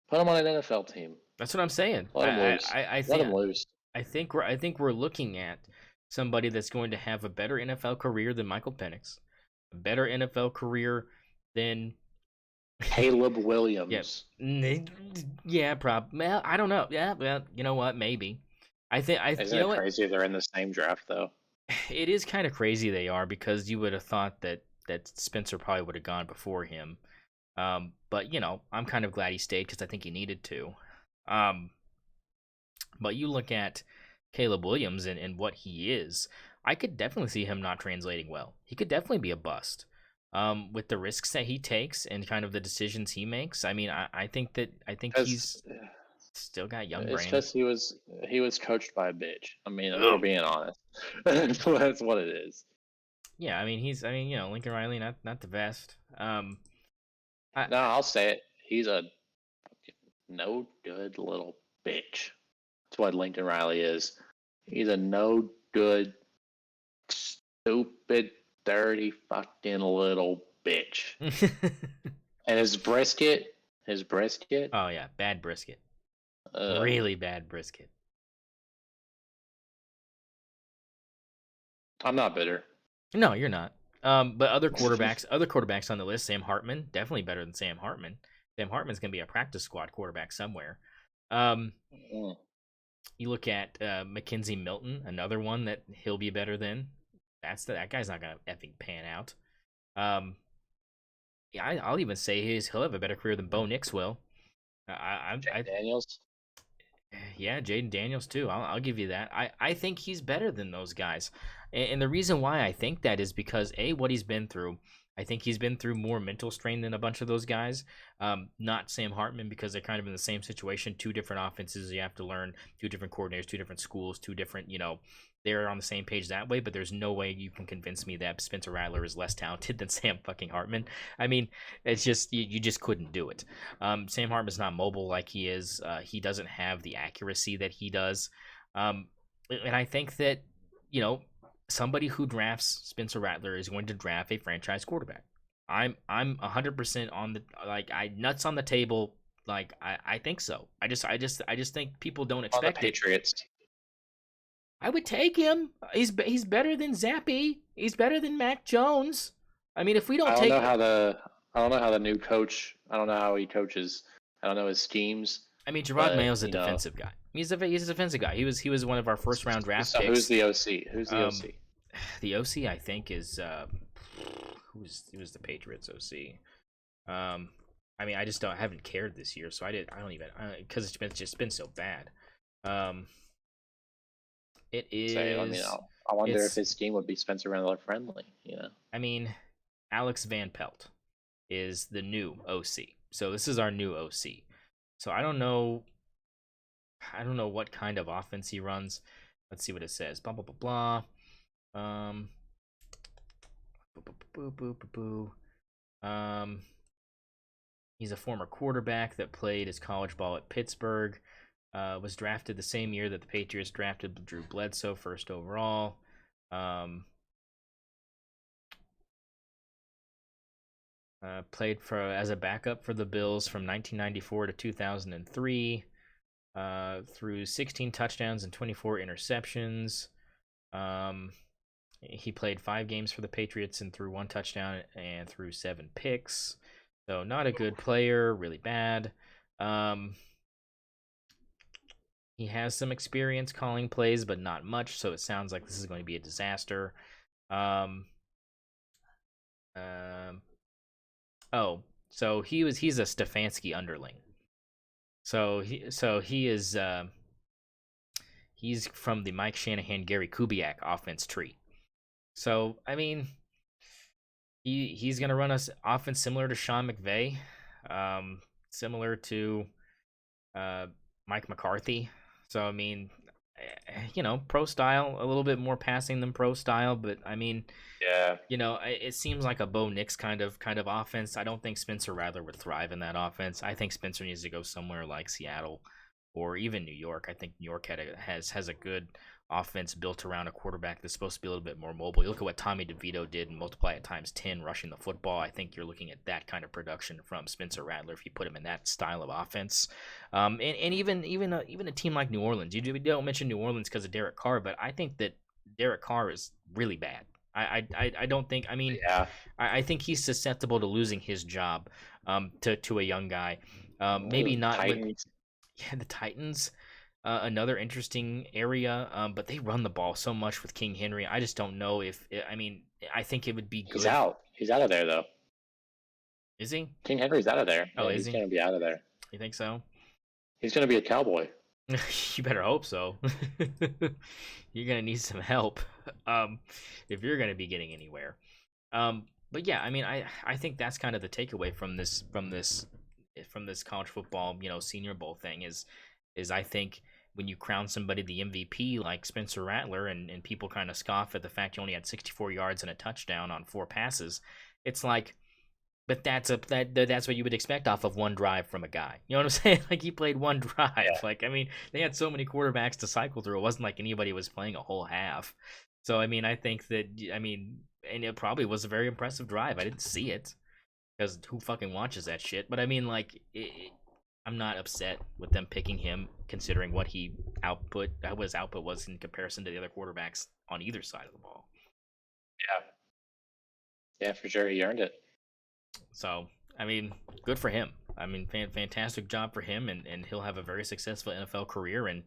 Put him on an NFL team. That's what I'm saying. Let him lose. Let him lose. I think we're looking at somebody that's going to have a better NFL career than Michael Penix, a better NFL career than Caleb Williams. Yeah, probably. Well, I don't know. Yeah, well, you know what? Maybe. Isn't it crazy they're in the same draft though? It is kind of crazy they are, because you would have thought that Spencer probably would have gone before him. But I'm kind of glad he stayed because I think he needed to. But you look at Caleb Williams and what he is, I could definitely see him not translating well. He could definitely be a bust. With the risks that he takes and kind of the decisions he makes. I mean, I think he's still got young brain. It's just he was coached by a bitch. I mean, if we're being honest. That's what it is. Yeah, I mean Lincoln Riley not the best. No, I'll say it. He's a no good little bitch. That's what Lincoln Riley is. He's a no good, stupid, dirty fucking little bitch. And his brisket. Oh yeah, bad brisket. Really bad brisket. I'm not bitter. No, you're not. But other quarterbacks on the list, Sam Hartman, definitely better than Sam Hartman. Sam Hartman's gonna be a practice squad quarterback somewhere. You look at Mackenzie Milton, another one that he'll be better than. That guy's not gonna effing pan out. Yeah, I'll even say he'll have a better career than Bo Nix will. Daniels. Yeah, Jaden Daniels too. I'll give you that. I think he's better than those guys, and the reason why I think that is because what he's been through. I think he's been through more mental strain than a bunch of those guys. Not Sam Hartman, because they're kind of in the same situation. 2 different offenses you have to learn, 2 different coordinators, 2 different schools, 2 different, they're on the same page that way, but there's no way you can convince me that Spencer Rattler is less talented than Sam fucking Hartman. I mean, it's just, you just couldn't do it. Sam Hartman's not mobile like he is. He doesn't have the accuracy that he does. And I think that, somebody who drafts Spencer Rattler is going to draft a franchise quarterback. I'm 100% on the nuts on the table. I think so. I just think people don't expect on the Patriots. I would take him. He's better than Zappy. He's better than Mac Jones. I mean, if we don't take, I don't know how the new coach. I don't know how he coaches. I don't know his schemes. I mean, Gerard Mayo's a defensive guy. He's a defensive guy. He was one of our first round draft picks. Who's the OC? Who's the OC? The OC, I think, is who was the Patriots OC? I mean, I haven't cared this year, so I don't even, because it's just been so bad. It is. I wonder if his scheme would be Spencer Rattler friendly. I mean, Alex Van Pelt is the new OC, so this is our new OC. So I don't know what kind of offense he runs. Let's see what it says. Blah blah blah blah. He's a former quarterback that played his college ball at Pittsburgh. Was drafted the same year that the Patriots drafted Drew Bledsoe first overall. Played as a backup for the Bills from 1994 to 2003. Threw 16 touchdowns and 24 interceptions. He played 5 games for the Patriots and threw 1 touchdown and threw 7 picks. So not a good player, really bad. He has some experience calling plays, but not much. So it sounds like this is going to be a disaster. So he's a Stefanski underling. So he is he's from the Mike Shanahan, Gary Kubiak offense tree. So I mean, he's gonna run us offense similar to Sean McVay, similar to Mike McCarthy. So I mean, pro style, a little bit more passing than pro style, but I mean, yeah, it seems like a Bo Nix kind of offense. I don't think Spencer Rattler would thrive in that offense. I think Spencer needs to go somewhere like Seattle or even New York. I think New York has a good offense built around a quarterback that's supposed to be a little bit more mobile. You look at what Tommy DeVito did and multiply it times 10 rushing the football. I think you're looking at that kind of production from Spencer Rattler if you put him in that style of offense. And even a team like New Orleans. You don't mention New Orleans because of Derek Carr, but I think that Derek Carr is really bad. I don't think. I mean, yeah. I think he's susceptible to losing his job to a young guy. Maybe not. Titans. The Titans. Another interesting area, but they run the ball so much with King Henry. I just don't know if. I think it would be good. He's out. He's out of there though. Is he? King Henry's out of there. Oh, yeah, is he's he? Gonna be out of there. You think so? He's gonna be a Cowboy. You better hope so. You're gonna need some help if you're gonna be getting anywhere. But yeah, I mean, I think that's kind of the takeaway from this college football, Senior Bowl thing is I think when you crown somebody the MVP like Spencer Rattler and people kind of scoff at the fact he only had 64 yards and a touchdown on 4 passes, it's like, but that's what you would expect off of one drive from a guy. You know what I'm saying? Like he played one drive. Yeah. Like, I mean, they had so many quarterbacks to cycle through. It wasn't like anybody was playing a whole half. So, I mean, I think that, and it probably was a very impressive drive. I didn't see it because who fucking watches that shit? But I mean, like, I'm not upset with them picking him considering what his output was in comparison to the other quarterbacks on either side of the ball. Yeah, for sure. He earned it. So, I mean, good for him. I mean, fantastic job for him, and he'll have a very successful NFL career, and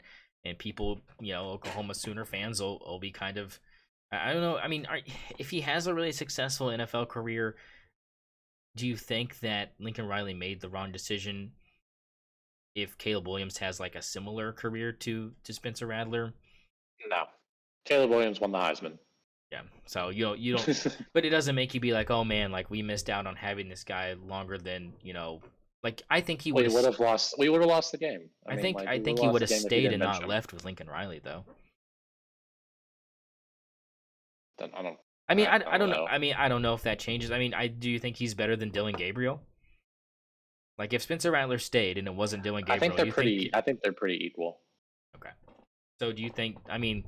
people, Oklahoma Sooner fans will be kind of, I don't know. I mean, if he has a really successful NFL career, do you think that Lincoln Riley made the wrong decision if Caleb Williams has like a similar career to Spencer Rattler? No. Caleb Williams won the Heisman. Yeah. So you don't but it doesn't make you be like, oh man, like we missed out on having this guy longer than, like I think he would have lost. We would have lost the game. I think he would have stayed and not left with Lincoln Riley though. Then I don't know. I mean, I don't know if that changes. I mean, do you think he's better than Dillon Gabriel? Like if Spencer Rattler stayed and it wasn't Dillon Gabriel, I think they're pretty equal. Okay. So do you think? I mean,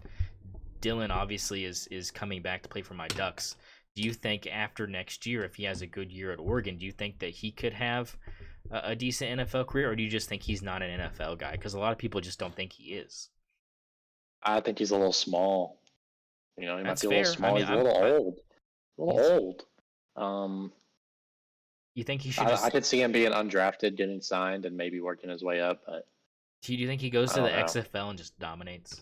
Dillon obviously is coming back to play for my Ducks. Do you think after next year, if he has a good year at Oregon, do you think that he could have a decent NFL career, or do you just think he's not an NFL guy? Because a lot of people just don't think he is. I think he's a little small. He That's might be a little small. I mean, he's a little old. You think he should? I could see him being undrafted, getting signed, and maybe working his way up. But do you think he goes to the XFL and just dominates?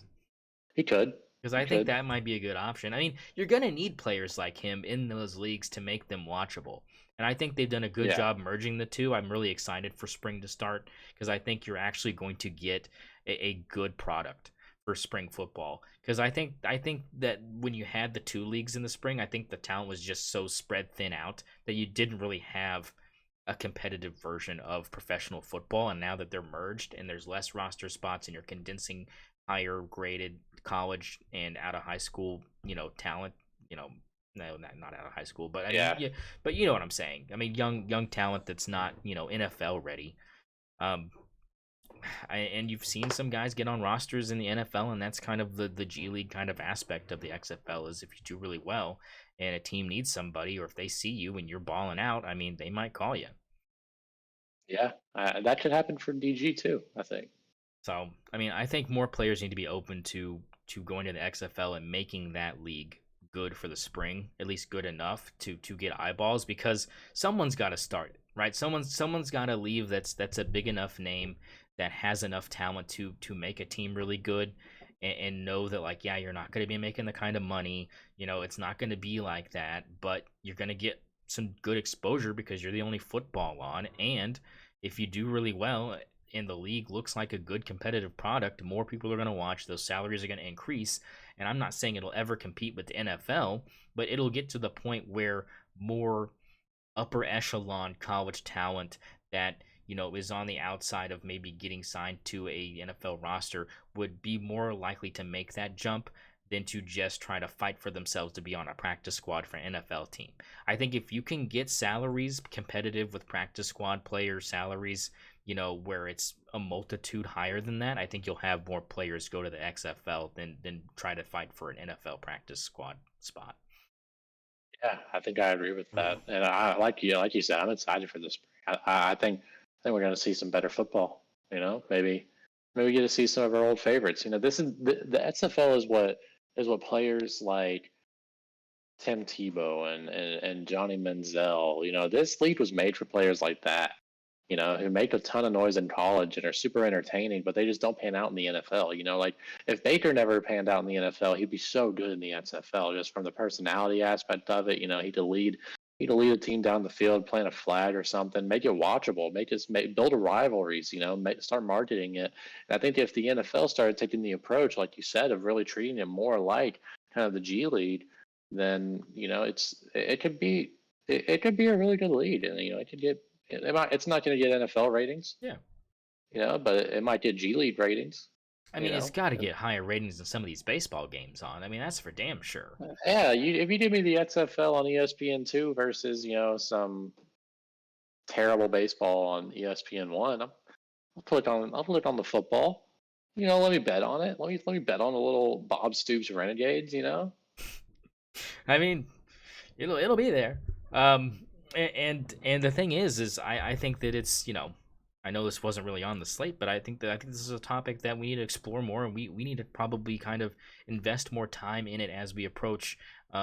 He could. Because I think that might be a good option. I mean, you're going to need players like him in those leagues to make them watchable. And I think they've done a good job merging the two. I'm really excited for spring to start because I think you're actually going to get a good product for spring football. Because I think that when you had the two leagues in the spring, I think the talent was just so spread thin out that you didn't really have a competitive version of professional football. And now that they're merged and there's less roster spots and you're condensing higher graded college and out of high school, talent, no, not out of high school, but but you know what I'm saying. I mean, young talent that's not, NFL ready. and you've seen some guys get on rosters in the NFL, and that's kind of the G League kind of aspect of the XFL is if you do really well and a team needs somebody, or if they see you and you're balling out, I mean, they might call you. Yeah, that could happen for DG too, I think. So, I mean, I think more players need to be open to going to the XFL and making that league good for the spring, at least good enough to get eyeballs, because someone's got to start, right? Someone's got to leave that's a big enough name that has enough talent to make a team really good and know that, like, yeah, you're not going to be making the kind of money, it's not going to be like that, but you're going to get some good exposure because you're the only football on, and if you do really well and the league looks like a good competitive product, more people are going to watch, those salaries are going to increase. And I'm not saying it'll ever compete with the NFL, but it'll get to the point where more upper echelon college talent that is on the outside of maybe getting signed to a NFL roster would be more likely to make that jump than to just try to fight for themselves to be on a practice squad for an NFL team. I think if you can get salaries competitive with practice squad player salaries, where it's a multitude higher than that, I think you'll have more players go to the XFL than try to fight for an NFL practice squad spot. Yeah, I think I agree with that, and I like you said, I'm excited for this. I think we're going to see some better football. Maybe we get to see some of our old favorites. This is the XFL is what players like Tim Tebow and Johnny Manziel. This league was made for players like that. Who make a ton of noise in college and are super entertaining, but they just don't pan out in the NFL. Like if Baker never panned out in the NFL, he'd be so good in the XFL just from the personality aspect of it. He'd lead a team down the field, plant a flag or something, make it watchable, build a rivalries. Start marketing it. And I think if the NFL started taking the approach, like you said, of really treating it more like kind of the G League, then it could be a really good lead, and it could get it's not going to get NFL ratings, Yeah. but it might get G League ratings. I mean, it's got to get higher ratings than some of these baseball games on. I mean, that's for damn sure. Yeah, if you give me the XFL on ESPN2 versus some terrible baseball on ESPN1, I'll click on the football. Let me bet on it. Let me bet on a little Bob Stoops Renegades. I mean, it'll be there. And the thing is I think that it's I know this wasn't really on the slate, but I think this is a topic that we need to explore more, and we need to probably kind of invest more time in it as we approach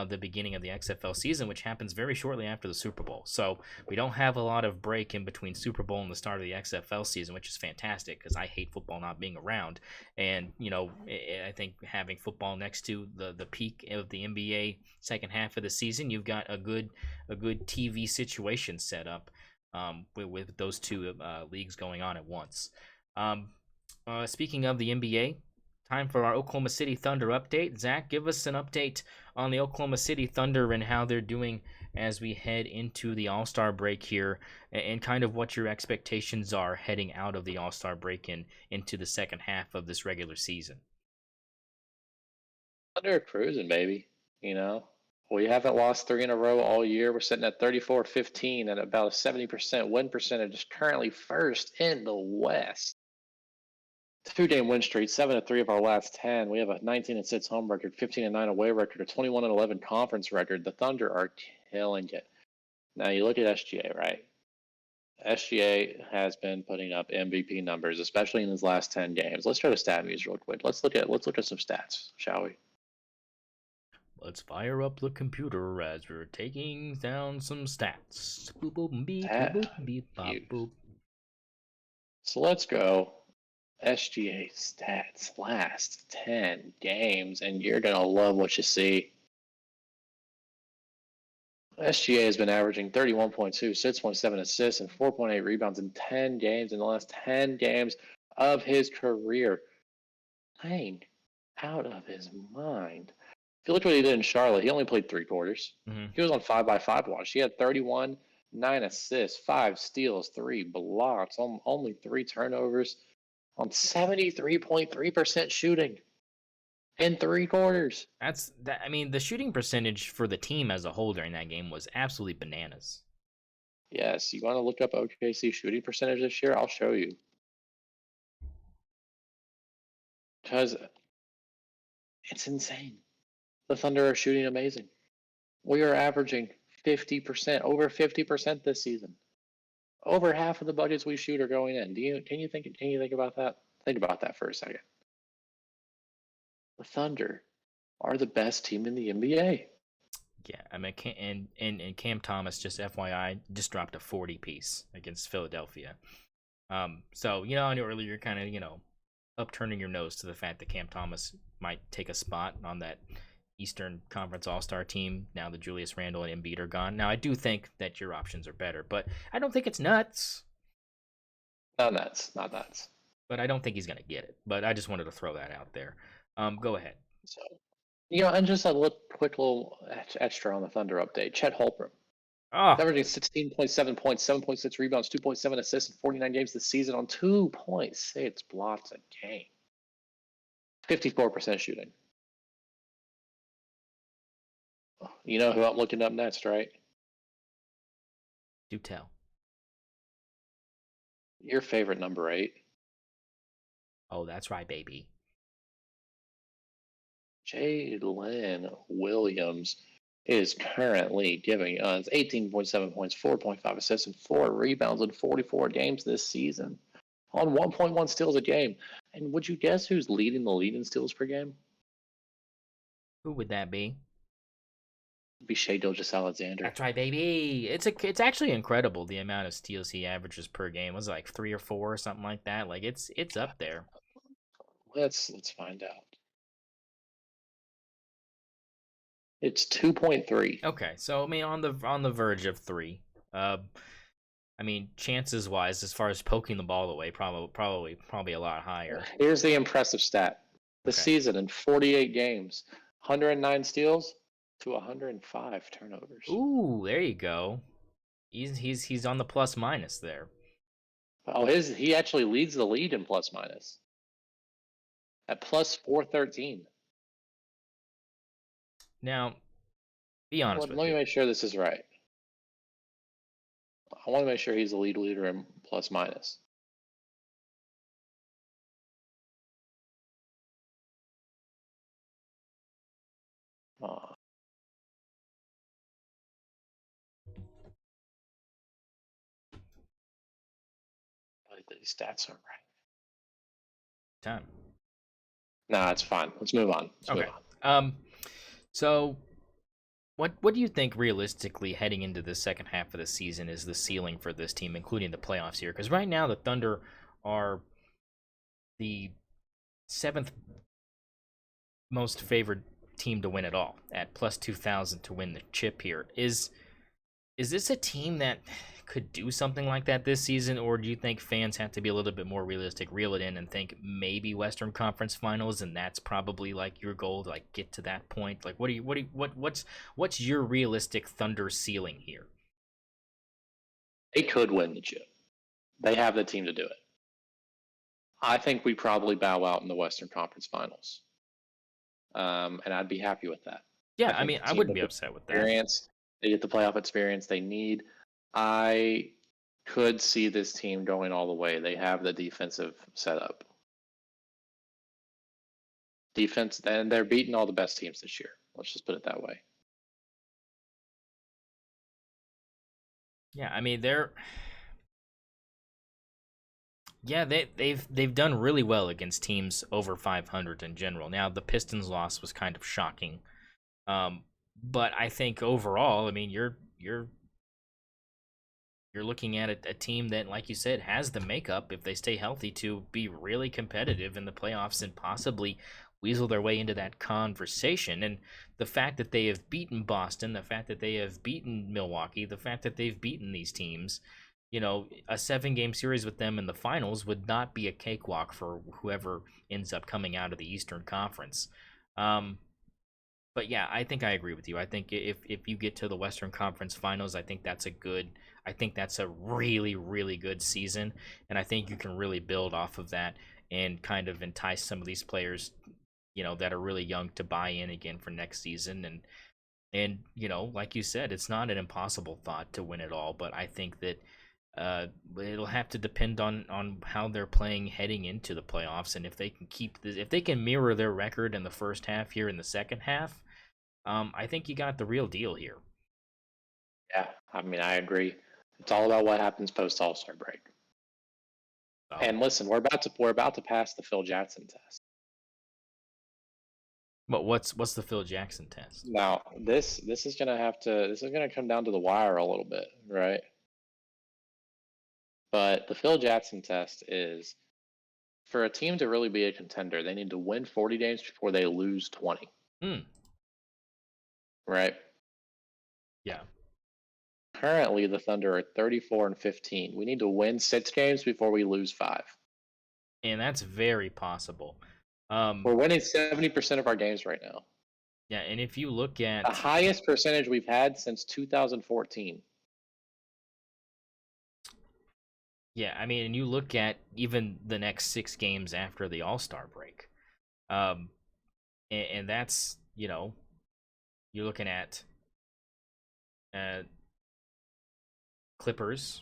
the beginning of the XFL season, which happens very shortly after the Super Bowl. So we don't have a lot of break in between Super Bowl and the start of the XFL season, which is fantastic because I hate football not being around. And I think having football next to the peak of the NBA second half of the season, you've got a good TV situation set up with those two leagues going on at once. Speaking of the NBA, time for our Oklahoma City Thunder update. Zach, give us an update on the Oklahoma City Thunder and how they're doing as we head into the All-Star break here, and kind of what your expectations are heading out of the All-Star break and into the second half of this regular season. Thunder cruising, baby. We haven't lost 3 in a row all year. We're sitting at 34-15 and about a 70% win percentage. Is currently first in the West. 2-game win streak, 7-3 of our last 10. We have a 19-6 home record, 15-9 away record, a 21-11 conference record. The Thunder are killing it. Now you look at SGA, right? SGA has been putting up MVP numbers, especially in his last 10 games. Let's try to stat muse real quick. Let's look at some stats, shall we? Let's fire up the computer as we're taking down some stats. Boop, boop, beep, boop, beep, bop, boop. So let's go SGA stats last 10 games, and you're going to love what you see. SGA has been averaging 31.2, 6.7 assists, and 4.8 rebounds in 10 games in the last 10 games of his career. Playing out of his mind. If you look what he did in Charlotte, he only played 3 quarters. Mm-hmm. He was on 5x5 watch. He had 31, 9 assists, 5 steals, 3 blocks, only 3 turnovers, on 73.3% shooting in 3 quarters. I mean, the shooting percentage for the team as a whole during that game was absolutely bananas. Yes, you want to look up OKC shooting percentage this year? I'll show you. because it's insane. The Thunder are shooting amazing. We are averaging 50%, over 50% this season. Over half of the budgets we shoot are going in. Can you think about that? Think about that for a second. The Thunder are the best team in the NBA. Yeah, I mean, and Cam Thomas, just FYI, just dropped a 40 piece against Philadelphia. So I know earlier you're kind of upturning your nose to the fact that Cam Thomas might take a spot on that Eastern Conference All-Star team now that Julius Randle and Embiid are gone. Now I do think that your options are better, but I don't think it's nuts. Not nuts, not nuts. But I don't think he's gonna get it. But I just wanted to throw that out there. Go ahead. So, and just a quick little extra on the Thunder update. Chet Holmgren, Oh, averaging 16.7 points, 7.6 rebounds, 2.7 assists in 49 games this season on 2.6 blocks a game. 54% shooting. You know who I'm looking up next, right? do tell. Your favorite number 8. Oh, that's right, baby. Jalen Williams is currently giving us 18.7 points, 4.5 assists, and 4 rebounds in 44 games this season on 1.1 steals a game. And would you guess who's leading the lead in steals per game? Who would that be? It'd be Shai Gilgeous-Alexander. That's right, baby. It's actually incredible the amount of steals he averages per game. Was it like 3 or 4 or something like that? Like it's up there. Let's find out. It's 2.3. Okay, so I mean on the verge of 3. I mean chances wise, as far as poking the ball away, probably a lot higher. Here's the impressive stat: the Okay. season in 48 games, 109 steals to 105 turnovers. Ooh, there you go. He's on the plus minus there. Oh, he actually leads the lead in plus minus at plus 413. Now, be honest with Let me me. make sure this is right. I want to make sure he's the lead leader in plus minus. These stats aren't right. Time. Nah, it's fine. Let's move on. Okay. So what do you think realistically heading into the second half of the season is the ceiling for this team, including the playoffs here? Because right now the Thunder are the 7th most favored team to win it all at plus 2,000 to win the chip here. Is this a team that could do something like that this season, or do you think fans have to be a little bit more realistic, reel it in, and think maybe Western Conference Finals, and that's probably like your goal to like get to that point? Like, what's your realistic Thunder ceiling here? They could win the chip. They have the team to do it. I think we probably bow out in the Western Conference Finals, and I'd be happy with that. Yeah, I mean, I wouldn't be upset with that. They get the playoff experience they need. I could see this team going all the way. They have the defensive setup. Defense, and they're beating all the best teams this year. Let's just put it that way. Yeah, I mean they've done really well against teams over 500 in general. Now the Pistons loss was kind of shocking, but I think overall, I mean you're looking at a team that, like you said, has the makeup, if they stay healthy, to be really competitive in the playoffs and possibly weasel their way into that conversation. And the fact that they have beaten Boston, the fact that they have beaten Milwaukee, the fact that they've beaten these teams, a 7-game series with them in the finals would not be a cakewalk for whoever ends up coming out of the Eastern Conference. But yeah, I think I agree with you. I think if you get to the Western Conference Finals, I think that's a really, really good season, and I think you can really build off of that and kind of entice some of these players, that are really young to buy in again for next season. And like you said, it's not an impossible thought to win it all, but I think that It'll have to depend on how they're playing heading into the playoffs, and if they can if they can mirror their record in the first half here in the second half, I think you got the real deal here. Yeah, I mean, I agree. It's all about what happens post All-Star break. And listen, we're about to pass the Phil Jackson test. But what's the Phil Jackson test? Now, this is gonna come down to the wire a little bit, right? But the Phil Jackson test is for a team to really be a contender, they need to win 40 games before they lose 20. Right? Yeah. Currently, the Thunder are 34-15. We need to win 6 games before we lose 5. And that's very possible. We're winning 70% of our games right now. Yeah, and if you look at the highest percentage we've had since 2014. Yeah, I mean, and you look at even the next 6 games after the All-Star break. And that's, you're looking at Clippers,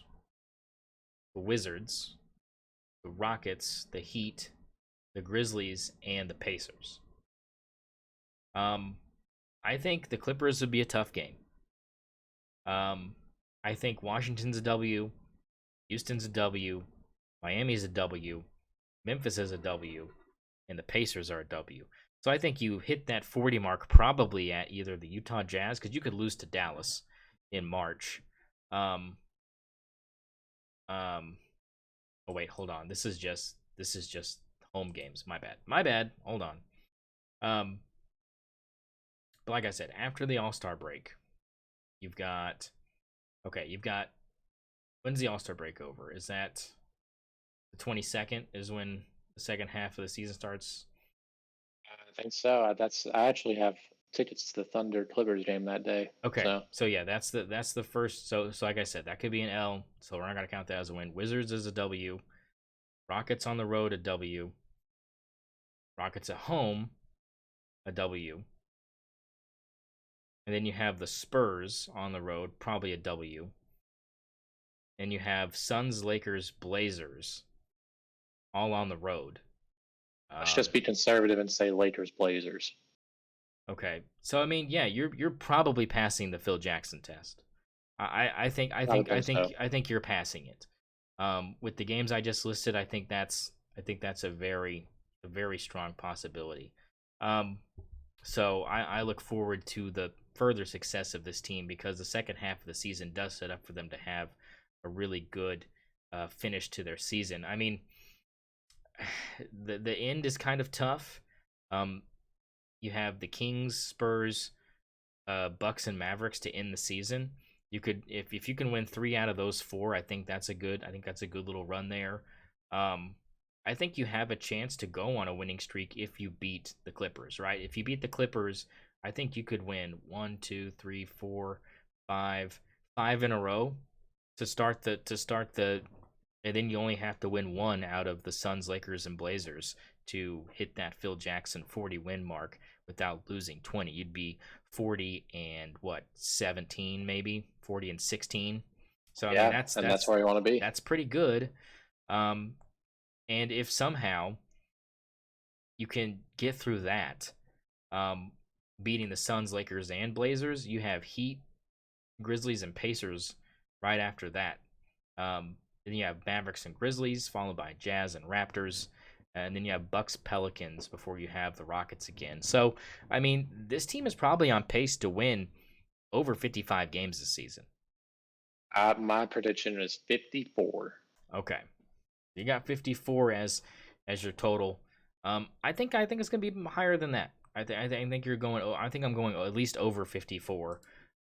the Wizards, the Rockets, the Heat, the Grizzlies, and the Pacers. I think the Clippers would be a tough game. I think Washington's a W, Houston's a W, Miami's a W, Memphis is a W, and the Pacers are a W. So I think you hit that 40 mark probably at either the Utah Jazz, because you could lose to Dallas in March. Oh wait, hold on. This is just home games. My bad. Hold on. But like I said, after the All-Star break, you've got when's the All-Star break over? Is that the 22nd is when the second half of the season starts? I think so. I actually have tickets to the Thunder Clippers game that day. Okay. So yeah, that's the first. So like I said, that could be an L. So we're not gonna count that as a win. Wizards is a W. Rockets on the road, a W. Rockets at home, a W. And then you have the Spurs on the road, probably a W. And you have Suns, Lakers, Blazers, all on the road. Let's just be conservative and say Lakers, Blazers. Okay, so I mean, yeah, you're probably passing the Phil Jackson test. I think you're passing it. With the games I just listed, I think that's a very strong possibility. So I look forward to the further success of this team, because the second half of the season does set up for them to have a really good finish to their season. I mean, the end is kind of tough. You have the Kings, Spurs, Bucks, and Mavericks to end the season. You could, if you can win 3 out of those 4, I think that's a good little run there. I think you have a chance to go on a winning streak if you beat the Clippers, right? If you beat the Clippers, I think you could win 1, 2, 3, 4, 5 in a row to start the, and then you only have to win 1 out of the Suns, Lakers, and Blazers to hit that Phil Jackson 40 win mark without losing 20. You'd be 40 and 17, maybe 40 and 16. So I mean, that's where you want to be. That's pretty good. And if somehow you can get through that, beating the Suns, Lakers, and Blazers, you have Heat, Grizzlies, and Pacers right after that. Then you have Mavericks and Grizzlies, followed by Jazz and Raptors. And then you have Bucks, Pelicans before you have the Rockets again. So, I mean, this team is probably on pace to win over 55 games this season. My prediction is 54. Okay. You got 54 as your total. I think it's going to be higher than that. I think you're going. I think I'm going at least over 54.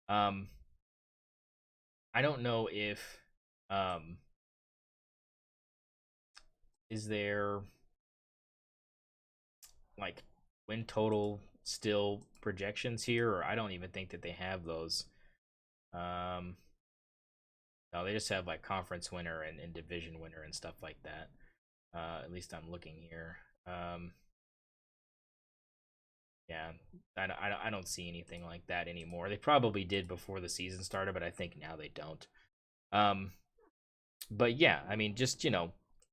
I don't know if is there like win total still projections here, or I don't even think that they have those. No, they just have like conference winner and division winner and stuff like that. At least I'm looking here. Yeah, I don't see anything like that anymore. They probably did before the season started, but I think now they don't. But yeah, I mean, just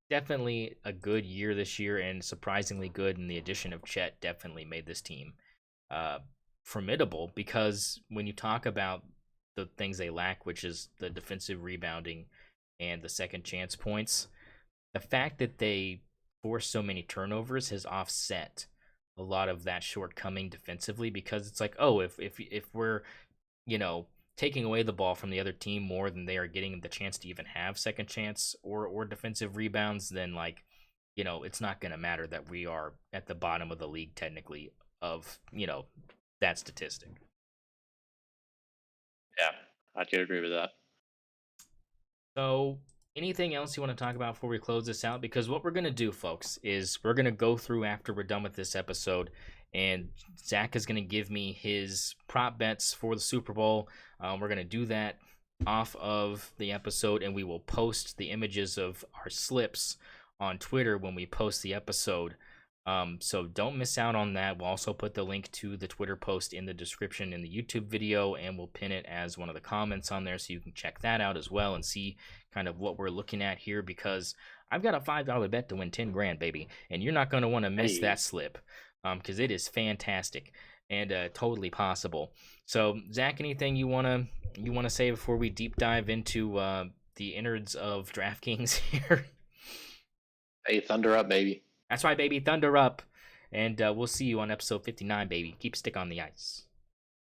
definitely a good year this year, and surprisingly good. And the addition of Chet definitely made this team uh, formidable, because when you talk about the things they lack, which is the defensive rebounding and the second chance points, the fact that they force so many turnovers has offset a lot of that shortcoming defensively, because it's like, oh, if we're you know taking away the ball from the other team more than they are getting the chance to even have second chance or defensive rebounds, then like it's not going to matter that we are at the bottom of the league technically of that statistic. Yeah, I could agree with that. So, anything else you want to talk about before we close this out? Because what we're going to do, folks, is we're going to go through after we're done with this episode, and Zach is going to give me his prop bets for the Super Bowl. We're going to do that off of the episode, and we will post the images of our slips on Twitter when we post the episode. So don't miss out on that. We'll also put the link to the Twitter post in the description in the YouTube video, and we'll pin it as one of the comments on there, so you can check that out as well and see kind of what we're looking at here, because I've got a $5 bet to win 10 grand, baby, and you're not going to want to miss that slip, because it is fantastic and totally possible. So Zach, anything you want to say before we deep dive into the innards of DraftKings here? Hey, Thunder up, baby. That's right, baby. Thunder up. And we'll see you on episode 59, baby. Keep stick on the ice.